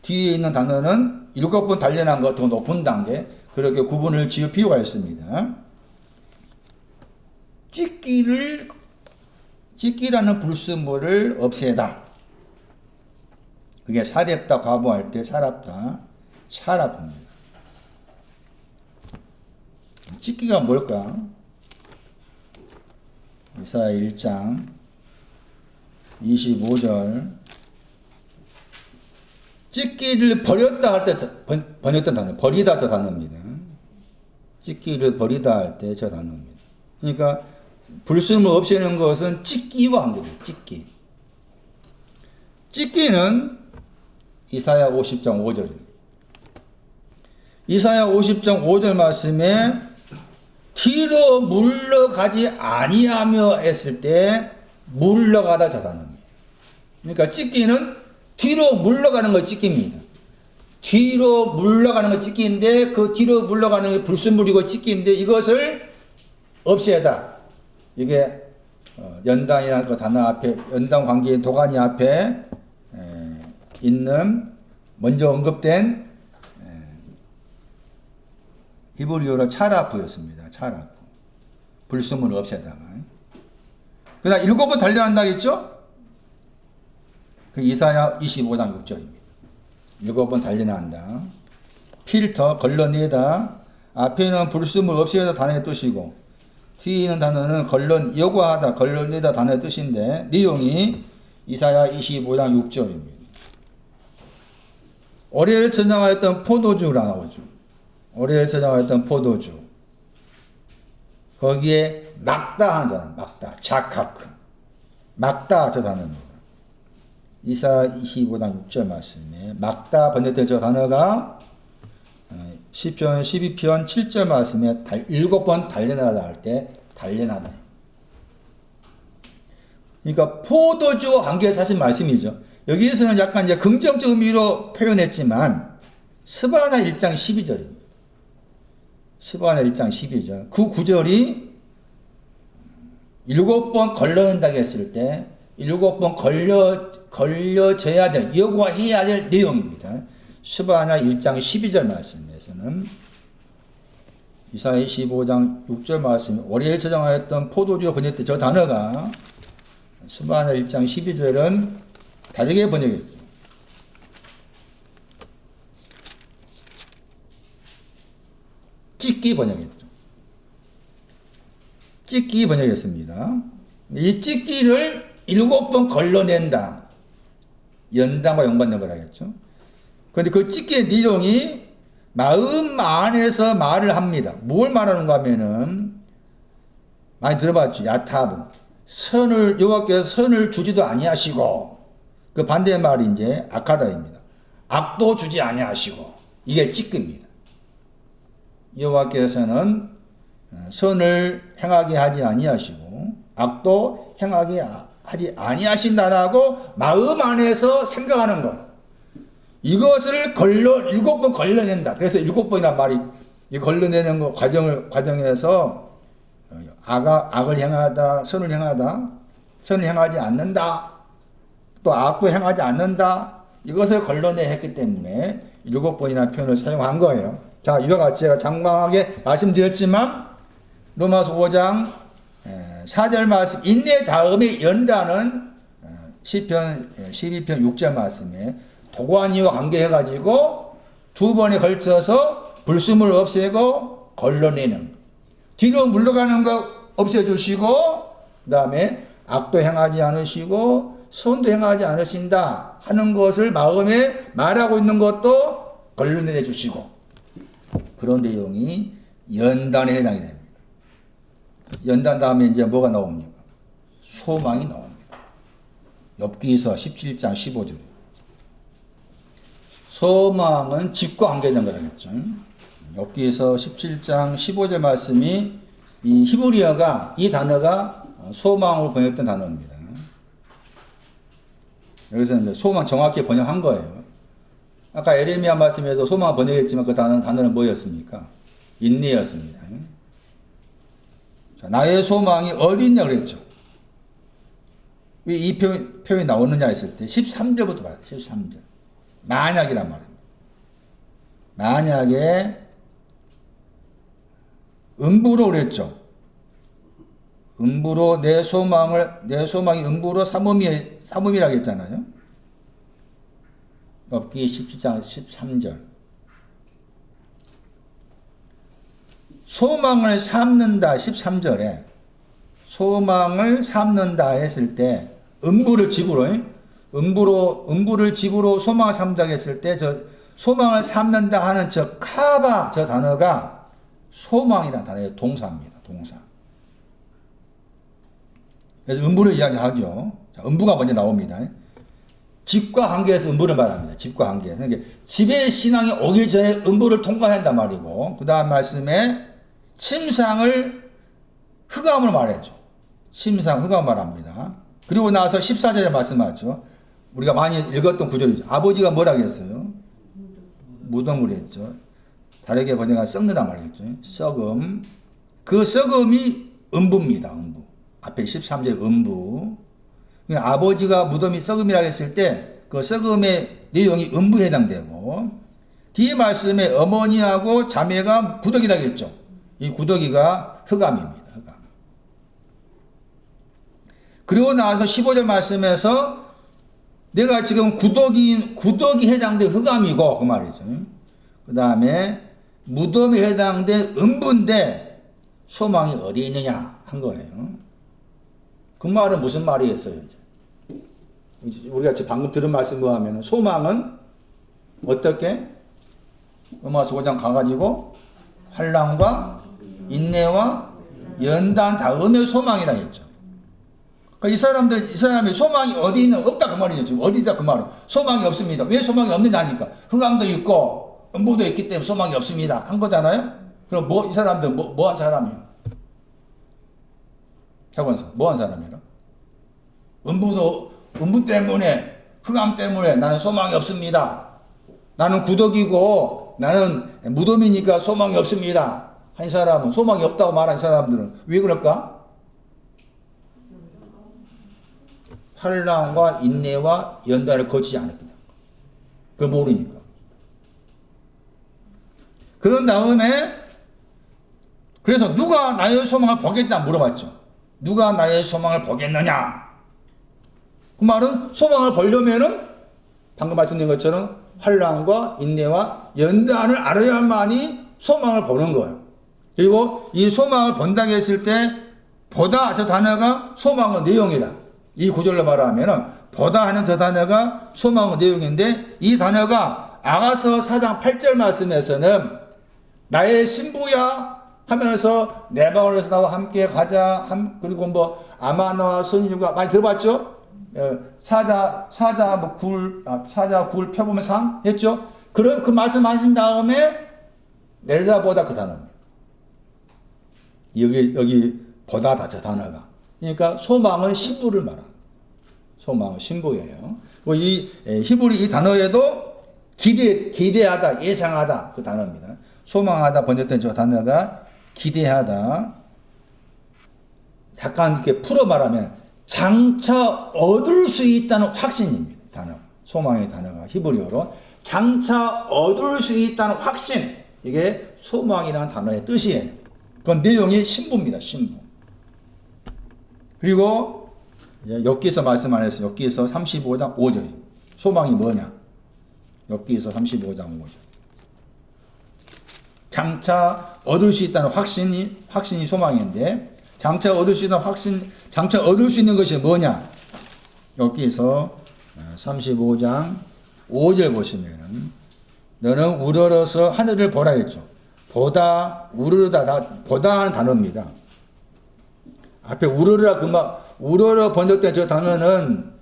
뒤에 있는 단어는 7번 단련한 것 더 높은 단계, 그렇게 구분을 지을 필요가 있습니다. 찢기라는 불순물을 없애다. 그게 사렵다 과부할 때 사랍다, 차랍입니다. 찢기가 뭘까? 이사야 1장 25절. 찢기를 버렸다 할 때 번역된 단어, 버리다 저 단어입니다. 찢기를 버리다 할 때 저 단어입니다. 그러니까 불순물 없애는 것은 찢기와 관계돼요. 찢기는 이사야 50장 5절입니다. 이사야 50장 5절 말씀에 뒤로 물러가지 아니하며 했을 때 물러가다 저 단어입니다. 그러니까 찢기는 뒤로 물러가는 거 찢기입니다. 뒤로 물러가는 거 찢기인데 그 뒤로 물러가는 게 불순물이고 찢기인데 이것을 없애다. 이게 연단이라는 그 단어 앞에 연단 관계의 도가니 앞에 있는 먼저 언급된 히브리어로 차라프였습니다. 차라프. 불순물을 없애다가. 그다음 7번 단련한다 했죠? 그 이사야 25장 6절입니다. 7번 단련한다. 필터, 걸러내다. 앞에는 불순물 없애다 단어의 뜻이고 뒤에 있는 단어는 여과하다, 걸러내다 단어의 뜻인데 내용이 이사야 25장 6절입니다. 오래 저장하였던 포도주라 나오죠. 오래 저장하였던 포도주. 거기에 막다 하잖아. 막다. 자카크. 막다 저 단어입니다. 이사야 25장 6절 말씀에 막다 번역된 저 단어가 시편 12편 7절 말씀에 7번 단련하다 할 때 단련하다. 그러니까 포도주와 관계해서 하신 말씀이죠. 여기에서는 약간 이제 긍정적 의미로 표현했지만 스바나 1장 12절입니다. 스바나 1장 12절. 그 구절이 7번 걸러낸다고 했을 때 7번 걸려져야 될, 여과해야 될 내용입니다. 스바나 1장 12절 말씀에서는 이사야 25장 6절 말씀, 오래 저장하였던 포도주가 번역된 저 단어가 스바나 1장 12절은 다르게 번역했죠. 찢기 번역했죠. 찢기 번역했습니다. 이 찢기를 7번 걸러낸다. 연단과 연관된 거라겠죠. 그런데 그 찢기의 내용이 마음 안에서 말을 합니다. 뭘 말하는가 하면은 많이 들어봤죠. 야타브. 여호와께서 선을 주지도 아니하시고 그 반대의 말이 이제 아카다입니다. 악도 주지 아니하시고 이게 찢기입니다. 여호와께서는 선을 행하게 하지 아니하시고 악도 행하게 하지 아니하신다라고 마음 안에서 생각하는 것. 이것을 7번 걸러낸다. 그래서 7번이란 말이 이 걸러내는 거 과정에서 악을 행하다, 선을 행하다, 선을 행하지 않는다, 또 악도 행하지 않는다. 이것을 걸러내 했기 때문에 7번이라는 표현을 사용한 거예요. 자, 이와 같이 제가 장황하게 말씀드렸지만 로마서 5장 4절 말씀 인내 다음에 연다는 시편 12편 6절 말씀에 도관이와 관계해가지고 두 번에 걸쳐서 불순물을 없애고 걸러내는, 뒤로 물러가는 거 없애주시고 그 다음에 악도 행하지 않으시고 선도 행하지 않으신다 하는 것을 마음에 말하고 있는 것도 걸러내 주시고, 그런 내용이 연단에 해당이 됩니다. 연단 다음에 이제 뭐가 나옵니까? 소망이 나옵니다. 욥기서 17장 15절. 소망은 집과 관계된 거라겠죠. 욥기서 17장 15절 말씀이 이 히브리어가 이 단어가 소망으로 번역된 단어입니다. 여기서 이제 소망 정확히 번역한 거예요. 아까 에레미야 말씀에도 소망 번역했지만 그 단어는 뭐였습니까? 인내였습니다. 자, 나의 소망이 어디 있냐 그랬죠. 왜 이 표현이 나오느냐 했을 때 13절부터 봐야 돼요. 13절. 만약이란 말입니다. 만약에 음부로 그랬죠. 음부로 내 소망이 음부로 삼음이라고 했잖아요. 욥기 17장 13절. 소망을 삼는다 13절에 소망을 삼는다 했을 때 음부를 집으로 소망을 삼는다 했을 때 저 소망을 삼는다 하는 저 카바 저 단어가 소망이라는 단어의 동사입니다. 동사. 그래서 음부를 이야기하죠. 자, 음부가 먼저 나옵니다. 집과 관계에서 음부를 말합니다. 집과 관계. 그러니까 집의 신앙이 오기 전에 음부를 통과해야 한단 말이고, 그 다음 말씀에 침상을 흑암으로 말해죠. 침상 흑암 말합니다. 그리고 나서 14절에 말씀하죠. 우리가 많이 읽었던 구절이죠. 아버지가 뭐라고 했어요? 무덤을 했죠. 다르게 번역한 썩는다 말했죠. 썩음. 그 썩음이 음부입니다. 음부. 앞에 13절 음부. 그러니까 아버지가 무덤이 썩음이라고 했을 때 그 썩음의 내용이 음부에 해당되고, 뒤에 말씀에 어머니하고 자매가 구더기라고 했죠. 이 구더기가 흑암입니다. 흑암. 그리고 나서 15절 말씀에서 내가 지금 구더기 해당된 흑암이고 그 말이죠. 그 다음에 무덤에 해당된 음부인데 소망이 어디에 있느냐 한 거예요. 그 말은 무슨 말이겠어요? 우리가 방금 들은 말씀으로 하면 소망은 어떻게? 로마서 5장 가가지고 환난과 인내와 연단 다음에 소망이라 했죠. 그러니까 이 사람이 소망이 어디 있는 없다 그 말이죠. 지금 어디다 그 말은 소망이 없습니다. 왜 소망이 없느냐니까 흑암도 있고 음부도 있기 때문에 소망이 없습니다 한 거잖아요. 그럼 이 사람들 뭐 한 사람이에요? 차관서 뭐 한 사람이에요? 음부 때문에 흑암 때문에 나는 소망이 없습니다. 나는 구덕이고 나는 무덤이니까 소망이 없습니다 한 사람은, 소망이 없다고 말한 사람들은 왜 그럴까? 환난과 인내와 연단을 거치지 않았거든. 그걸 모르니까. 그런 다음에 그래서 누가 나의 소망을 보겠다 물어봤죠. 누가 나의 소망을 보겠느냐? 그 말은 소망을 보려면은 방금 말씀드린 것처럼 환난과 인내와 연단을 알아야만이 소망을 보는 거예요. 그리고 이 소망을 본다고 했을 때 보다 저 단어가 소망의 내용이다. 이 구절로 말하면은 보다 하는 저 단어가 소망의 내용인데, 이 단어가 아가서 4장 8절 말씀에서는 나의 신부야 하면서 내 방울에서 나와 함께 가자. 그리고 뭐 아마나와 선유가 많이 들어봤죠? 사자 굴 펴보면 상 했죠? 그런 그 말씀하신 다음에 내려다보다 그 단어입니다. 여기 보다다 저 단어가. 그러니까 소망은 신부를 말합니다. 소망은 신부예요. 이 히브리 이 단어에도 기대하다, 예상하다 그 단어입니다. 소망하다 번역된 저 단어가 기대하다. 잠깐 이렇게 풀어 말하면 장차 얻을 수 있다는 확신입니다. 단어. 소망의 단어가 히브리어로 장차 얻을 수 있다는 확신. 이게 소망이라는 단어의 뜻이에요. 그 내용이 신부입니다. 신부. 그리고 엽기서 말씀 안 했어요. 엽기서 35장 5절. 소망이 뭐냐? 엽기서 35장 5절. 장차 얻을 수 있다는 확신이 소망인데, 장차 얻을 수 있는 장차 얻을 수 있는 것이 뭐냐? 엽기서 35장 5절 보시면은, 너는 우러러서 하늘을 보라 했죠. 보다, 우러러다, 보다 하는 단어입니다. 앞에 우러러라 우러러 번역된 저 단어는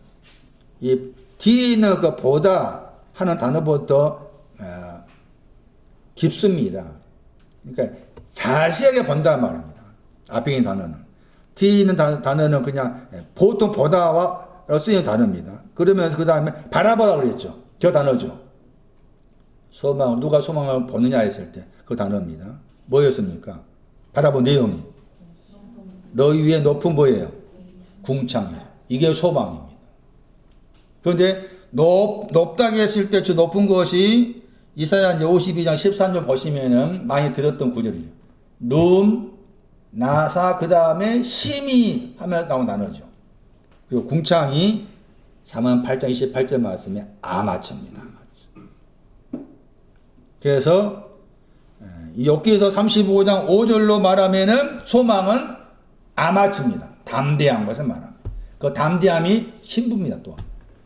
이 뒤에 있는 그 보다 하는 단어부터 깊습니다. 그러니까 자세하게 본다는 말입니다. 앞에 있는 단어는. 뒤에 있는 단어는 그냥 보통 보다와 쓰이는 단어입니다. 그러면서 그 다음에 바라보다 그랬죠. 저 단어죠. 누가 소망을 보느냐 했을 때 그 단어입니다. 뭐였습니까? 바라본 내용이. 너희 위에 높은 뭐예요? 궁창이죠. 이게 소망입니다. 그런데 높다고 했을 때 저 높은 것이 이사야 52장 13절 보시면은 많이 들었던 구절이죠. 나사 그 다음에 심히 하면 나온 단어죠. 그리고 궁창이 잠언 8장 28절 말씀에 아마추입니다. 그래서 여기에서 35장 5절로 말하면은 소망은 아마추입니다. 담대한 것을 말합니다. 그 담대함이 신부입니다. 또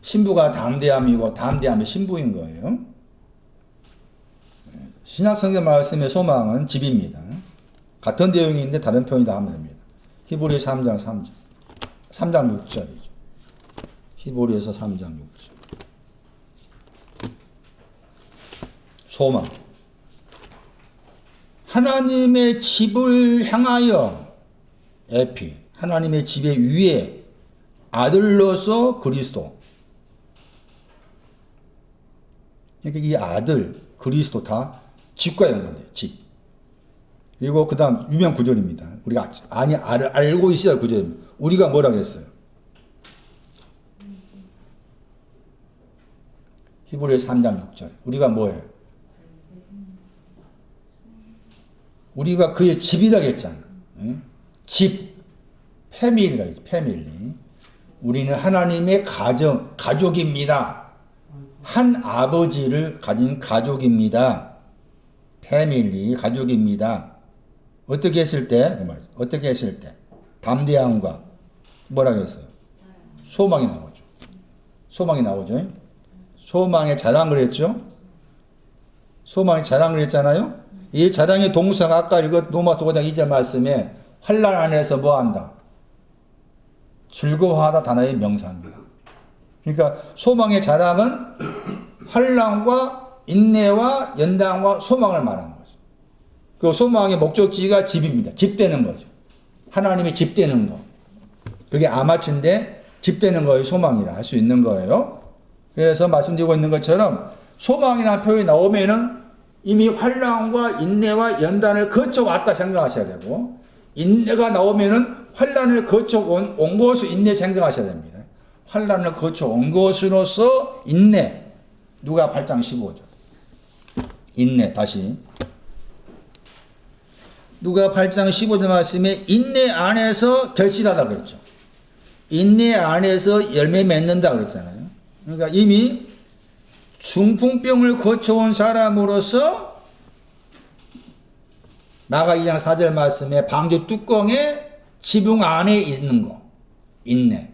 신부가 담대함이고 담대함이 신부인 거예요. 신약성경 말씀의 소망은 집입니다. 같은 내용인데 다른 표현이 다 하면 됩니다. 히브리 3장 6절이죠. 히브리에서 3장 6절. 소망. 하나님의 집을 향하여 에피, 하나님의 집의 위에 아들로서 그리스도. 그러니까 이 아들, 그리스도 다 집과 연관돼요. 집. 그리고 그 다음 유명 구절입니다. 우리가 알고 있어야 구절입니다. 우리가 뭐라고 했어요? 히브리 3장 6절. 우리가 뭐예요? 우리가 그의 집이라고 했잖아. 집, 패밀리라고 했죠. 패밀리. 우리는 하나님의 가족입니다. 한 아버지를 가진 가족입니다. 패밀리, 가족입니다. 어떻게 했을 때? 어떻게 했을 때? 담대함과 뭐라고 했어요? 소망이 나오죠. 소망이 나오죠. 소망의 자랑을 했죠. 소망의 자랑을 했잖아요. 이 자랑의 동사가 아까 읽은 로마서 5장 2절 말씀에 환난 안에서 뭐한다? 즐거워하다 단어의 명사입니다. 그러니까 소망의 자랑은 환난과 인내와 연단과 소망을 말하는 거죠. 그 소망의 목적지가 집입니다. 집되는 거죠. 하나님의 집되는 거. 그게 아마추인데 집되는 거의 소망이라 할 수 있는 거예요. 그래서 말씀드리고 있는 것처럼 소망이라는 표현이 나오면은 이미 환난과 인내와 연단을 거쳐왔다 생각하셔야 되고, 인내가 나오면은 환난을 거쳐온 것으로 인내 생각하셔야 됩니다. 환난을 거쳐온 것으로서 인내. 누가 8장 15절. 인내 다시. 누가 8장 15절 말씀에 인내 안에서 결실하다 그랬죠. 인내 안에서 열매 맺는다 그랬잖아요. 그러니까 이미 중풍병을 거쳐온 사람으로서 나가 2장 4절 말씀에 방주 뚜껑에 지붕 안에 있는 거. 인내.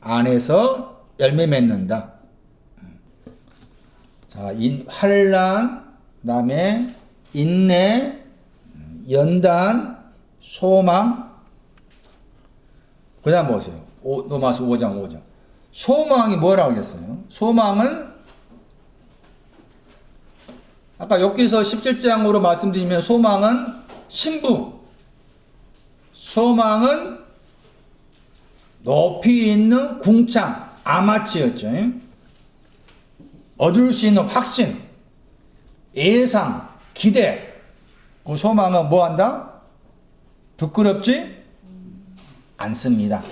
안에서 열매 맺는다. 자, 환난, 그다음에 인내, 연단, 소망. 그다음 보세요. 로마서 5장 5절. 소망이 뭐라고 했어요? 소망은 아까 여기서 17장으로 말씀드리면 소망은 신부. 소망은 높이 있는 궁창, 아마추였죠. 얻을 수 있는 확신, 예상, 기대, 그 소망은 뭐 한다? 부끄럽지 않습니다.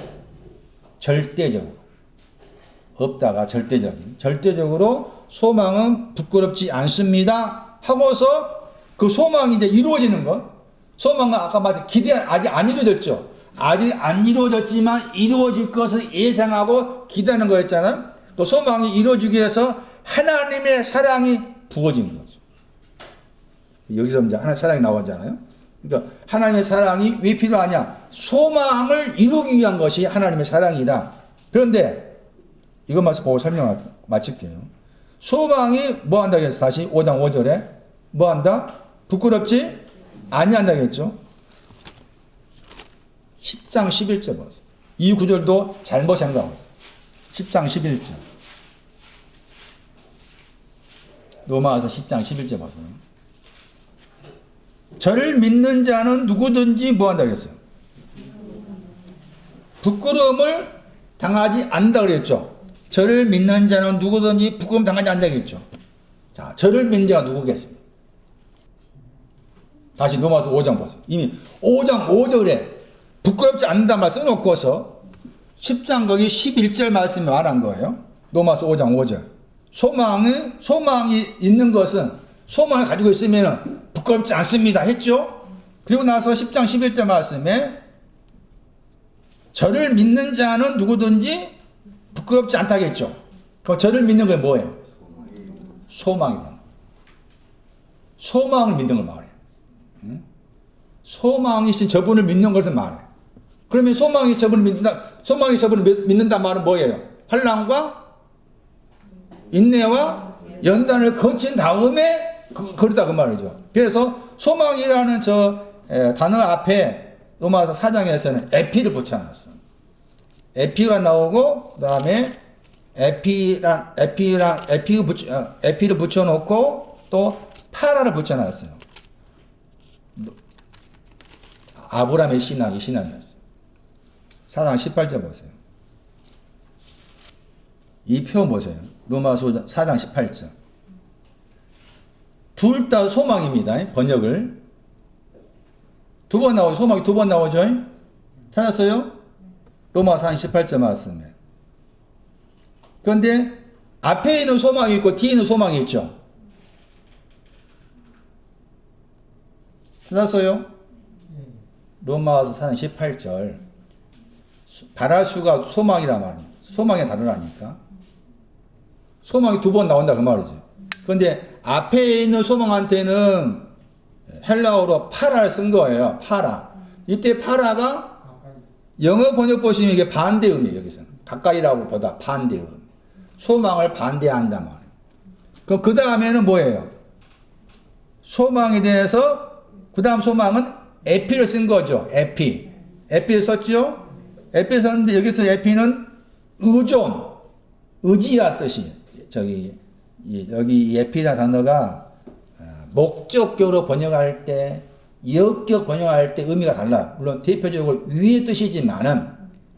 절대적으로. 없다가 절대적으로 소망은 부끄럽지 않습니다. 하고서 그 소망이 이제 이루어지는 것. 소망은 아까 말한 기대 아직 안 이루어졌죠. 아직 안 이루어졌지만 이루어질 것을 예상하고 기대하는 거였잖아요. 또 소망이 이루어지기 위해서 하나님의 사랑이 부어지는 거죠. 여기서 이제 하나님의 사랑이 나오잖아요. 그러니까 하나님의 사랑이 왜 필요하냐? 소망을 이루기 위한 것이 하나님의 사랑이다. 그런데 이것만 보고 설명 마칠게요. 소망이 뭐 한다고 했어? 다시 5장 5절에 뭐 한다? 부끄럽지 아니한다고 했죠. 10장 11절 보세요. 이 구절도 잘못 생각하고 있어요. 10장 11절. 로마서 10장 11절 보세요. 저를 믿는 자는 누구든지 뭐 한다고 했어요? 부끄러움을 당하지 않는다 그랬죠. 저를 믿는 자는 누구든지 부끄러움 당하지 않는다 그랬죠. 자, 저를 믿는 자가 누구겠습니까? 다시 로마서 5장 보세요. 이미 5장 5절에 부끄럽지 않는다 말 써놓고서 10장 거기 11절 말씀에 말한 거예요. 로마서 5장 5절. 소망이 있는 것은 소망을 가지고 있으면 부끄럽지 않습니다 했죠. 그리고 나서 10장 11절 말씀에 저를 믿는 자는 누구든지 부끄럽지 않다겠죠. 그 저를 믿는 게 뭐예요? 소망이다. 소망을 믿는 걸 말해요. 소망이신 저분을 믿는 것을 말해요. 그러면 소망이 저분을 믿는다 말은 뭐예요? 환난과 인내와 연단을 거친 다음에 그러다 그 말이죠. 그래서 소망이라는 저 단어 앞에 로마서 4장에서는 에피를 붙여놨어. 에피가 나오고 그다음에 에피를 붙여놓고 또 파라를 붙여놨어요. 아브라함의 신앙이었어요. 4장 18절 보세요. 이 표 보세요. 로마서 4장 18절. 둘 다 소망입니다. 번역을. 두 번 나오죠. 소망이 두 번 나오죠. 찾았어요? 로마서 4장 18절 말씀에. 그런데 앞에 있는 소망이 있고 뒤에 있는 소망이 있죠. 찾았어요? 로마서 4장 18절. 바랄 수가 소망이라 말입니다. 소망이 다르라니까. 소망이 두 번 나온다 그 말이지. 그런데 앞에 있는 소망한테는 헬라어로 파라를 쓴 거예요. 파라. 이때 파라가 영어 번역 보시면 이게 반대음이에요. 여기서는 가까이라고 보다 반대음. 소망을 반대한단 말이에요. 그럼 그 다음에는 뭐예요? 소망에 대해서 그 다음 소망은 에피를 쓴 거죠. 에피를 썼죠. 에피를 썼는데 여기서 에피는 의존, 의지라 뜻이. 여기 이 에피라 단어가 목적격으로 번역할 때, 역격 번역할 때 의미가 달라. 물론 대표적으로 위의 뜻이지만은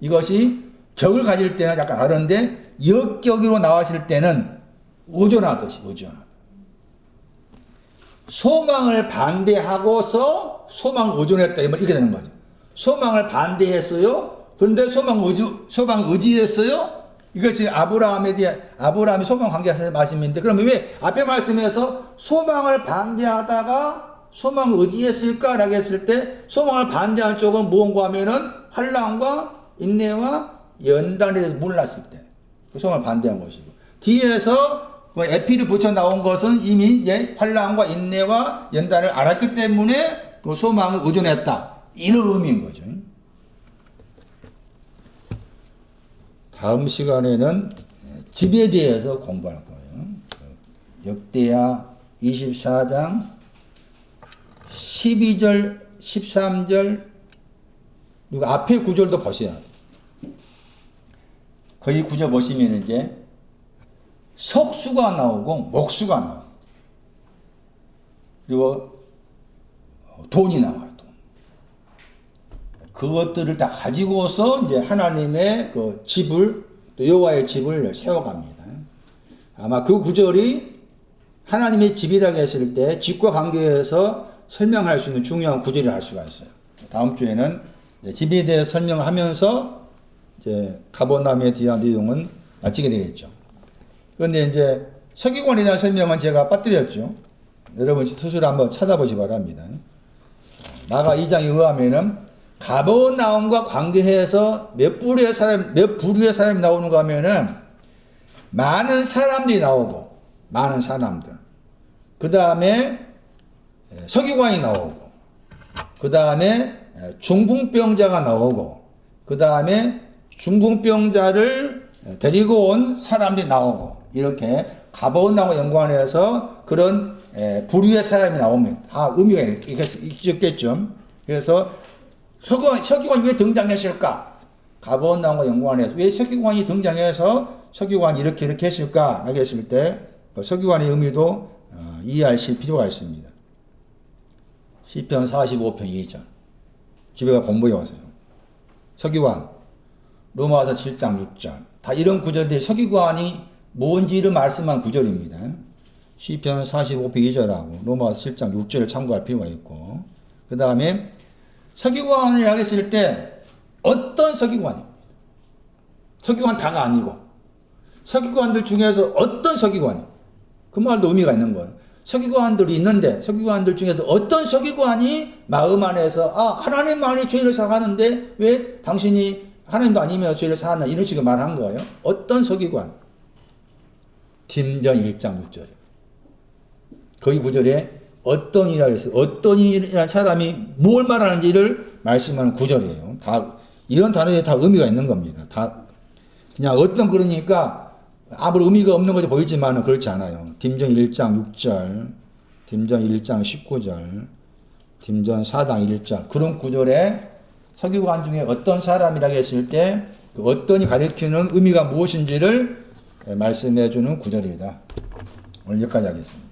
이것이 격을 가질 때는 약간 다른데 역격으로 나왔을 때는 의존하듯이 의존하다. 소망을 반대하고서 소망을 의존했다. 이렇게 되는 거죠. 소망을 반대했어요. 그런데 소망 의지했어요. 이것이 아브라함이 소망 관계에서 말씀인데, 그러면 왜 앞에 말씀에서 소망을 반대하다가 소망을 의지했을까라고 했을 때, 소망을 반대한 쪽은 무언가 하면은 환난과 인내와 연단에 대해서 몰랐을 때, 그 소망을 반대한 것이고, 뒤에서 그 에피를 붙여 나온 것은 이미 환난과 인내와 연단을 알았기 때문에 그 소망을 의존했다. 이런 의미인 거죠. 다음 시간에는 집에 대해서 공부할 거예요. 역대하 24장 12절, 13절, 그리고 앞에 구절도 보셔야 돼요. 거기 구절 보시면 이제 석수가 나오고 목수가 나오고 그리고 돈이 나와요. 그것들을 다 가지고서 이제 하나님의 그 집을, 또 여호와의 집을 세워갑니다. 아마 그 구절이 하나님의 집이라고 했을 때 집과 관계에서 설명할 수 있는 중요한 구절이라 할 수가 있어요. 다음 주에는 집에 대해 설명하면서 이제 가버나움에 대한 내용은 마치게 되겠죠. 그런데 이제 서기관에 대한 설명은 제가 빠뜨렸죠. 여러분 스스로 한번 찾아보시 바랍니다. 마가 2장에 의하면은 가버나움과 관계해서 몇 부류의 사람이 나오는가 하면은 많은 사람들이 나오고, 많은 사람들. 그 다음에 서기관이 나오고, 그 다음에 중풍병자가 나오고, 그 다음에 중풍병자를 데리고 온 사람들이 나오고, 이렇게 가버나움과 연관해서 그런 부류의 사람이 나오면 다 의미가 있겠죠. 그래서 서기관이 왜 등장했을까? 가버나움과 연관해서 왜 서기관이 등장해서 서기관이 이렇게 했을까? 라고 했을 때 서기관의 의미도 이해하실 필요가 있습니다. 시편 45편 2절 집에 가 공부해 보세요. 서기관 로마서 7장 6절 다 이런 구절들이 서기관이 뭔지를 말씀한 구절입니다. 시편 45편 2절하고 로마서 7장 6절을 참고할 필요가 있고, 그 다음에 서기관이라고 했을 때 어떤 서기관입니다. 서기관 다가 아니고 서기관들 중에서 어떤 서기관이, 그 말도 의미가 있는 거예요. 서기관들이 있는데 서기관들 중에서 어떤 서기관이 마음 안에서 하나님만이 죄를 사하는데 왜 당신이 하나님도 아니며 죄를 사하나, 이런 식으로 말한 거예요. 어떤 서기관? 딤전 1장 6절에 거기 구절에 어떤이라고 했어요. 어떤이라는 사람이 뭘 말하는지를 말씀하는 구절이에요. 다 이런 단어에 다 의미가 있는 겁니다. 다 그냥 어떤 그러니까 아무리 의미가 없는 것이 보이지만 그렇지 않아요. 딤전 1장 6절, 딤전 1장 19절, 딤전 4장 1절 그런 구절에 서기관 중에 어떤 사람이라고 했을 때 그 어떤이 가리키는 의미가 무엇인지를 말씀해 주는 구절입니다. 오늘 여기까지 하겠습니다.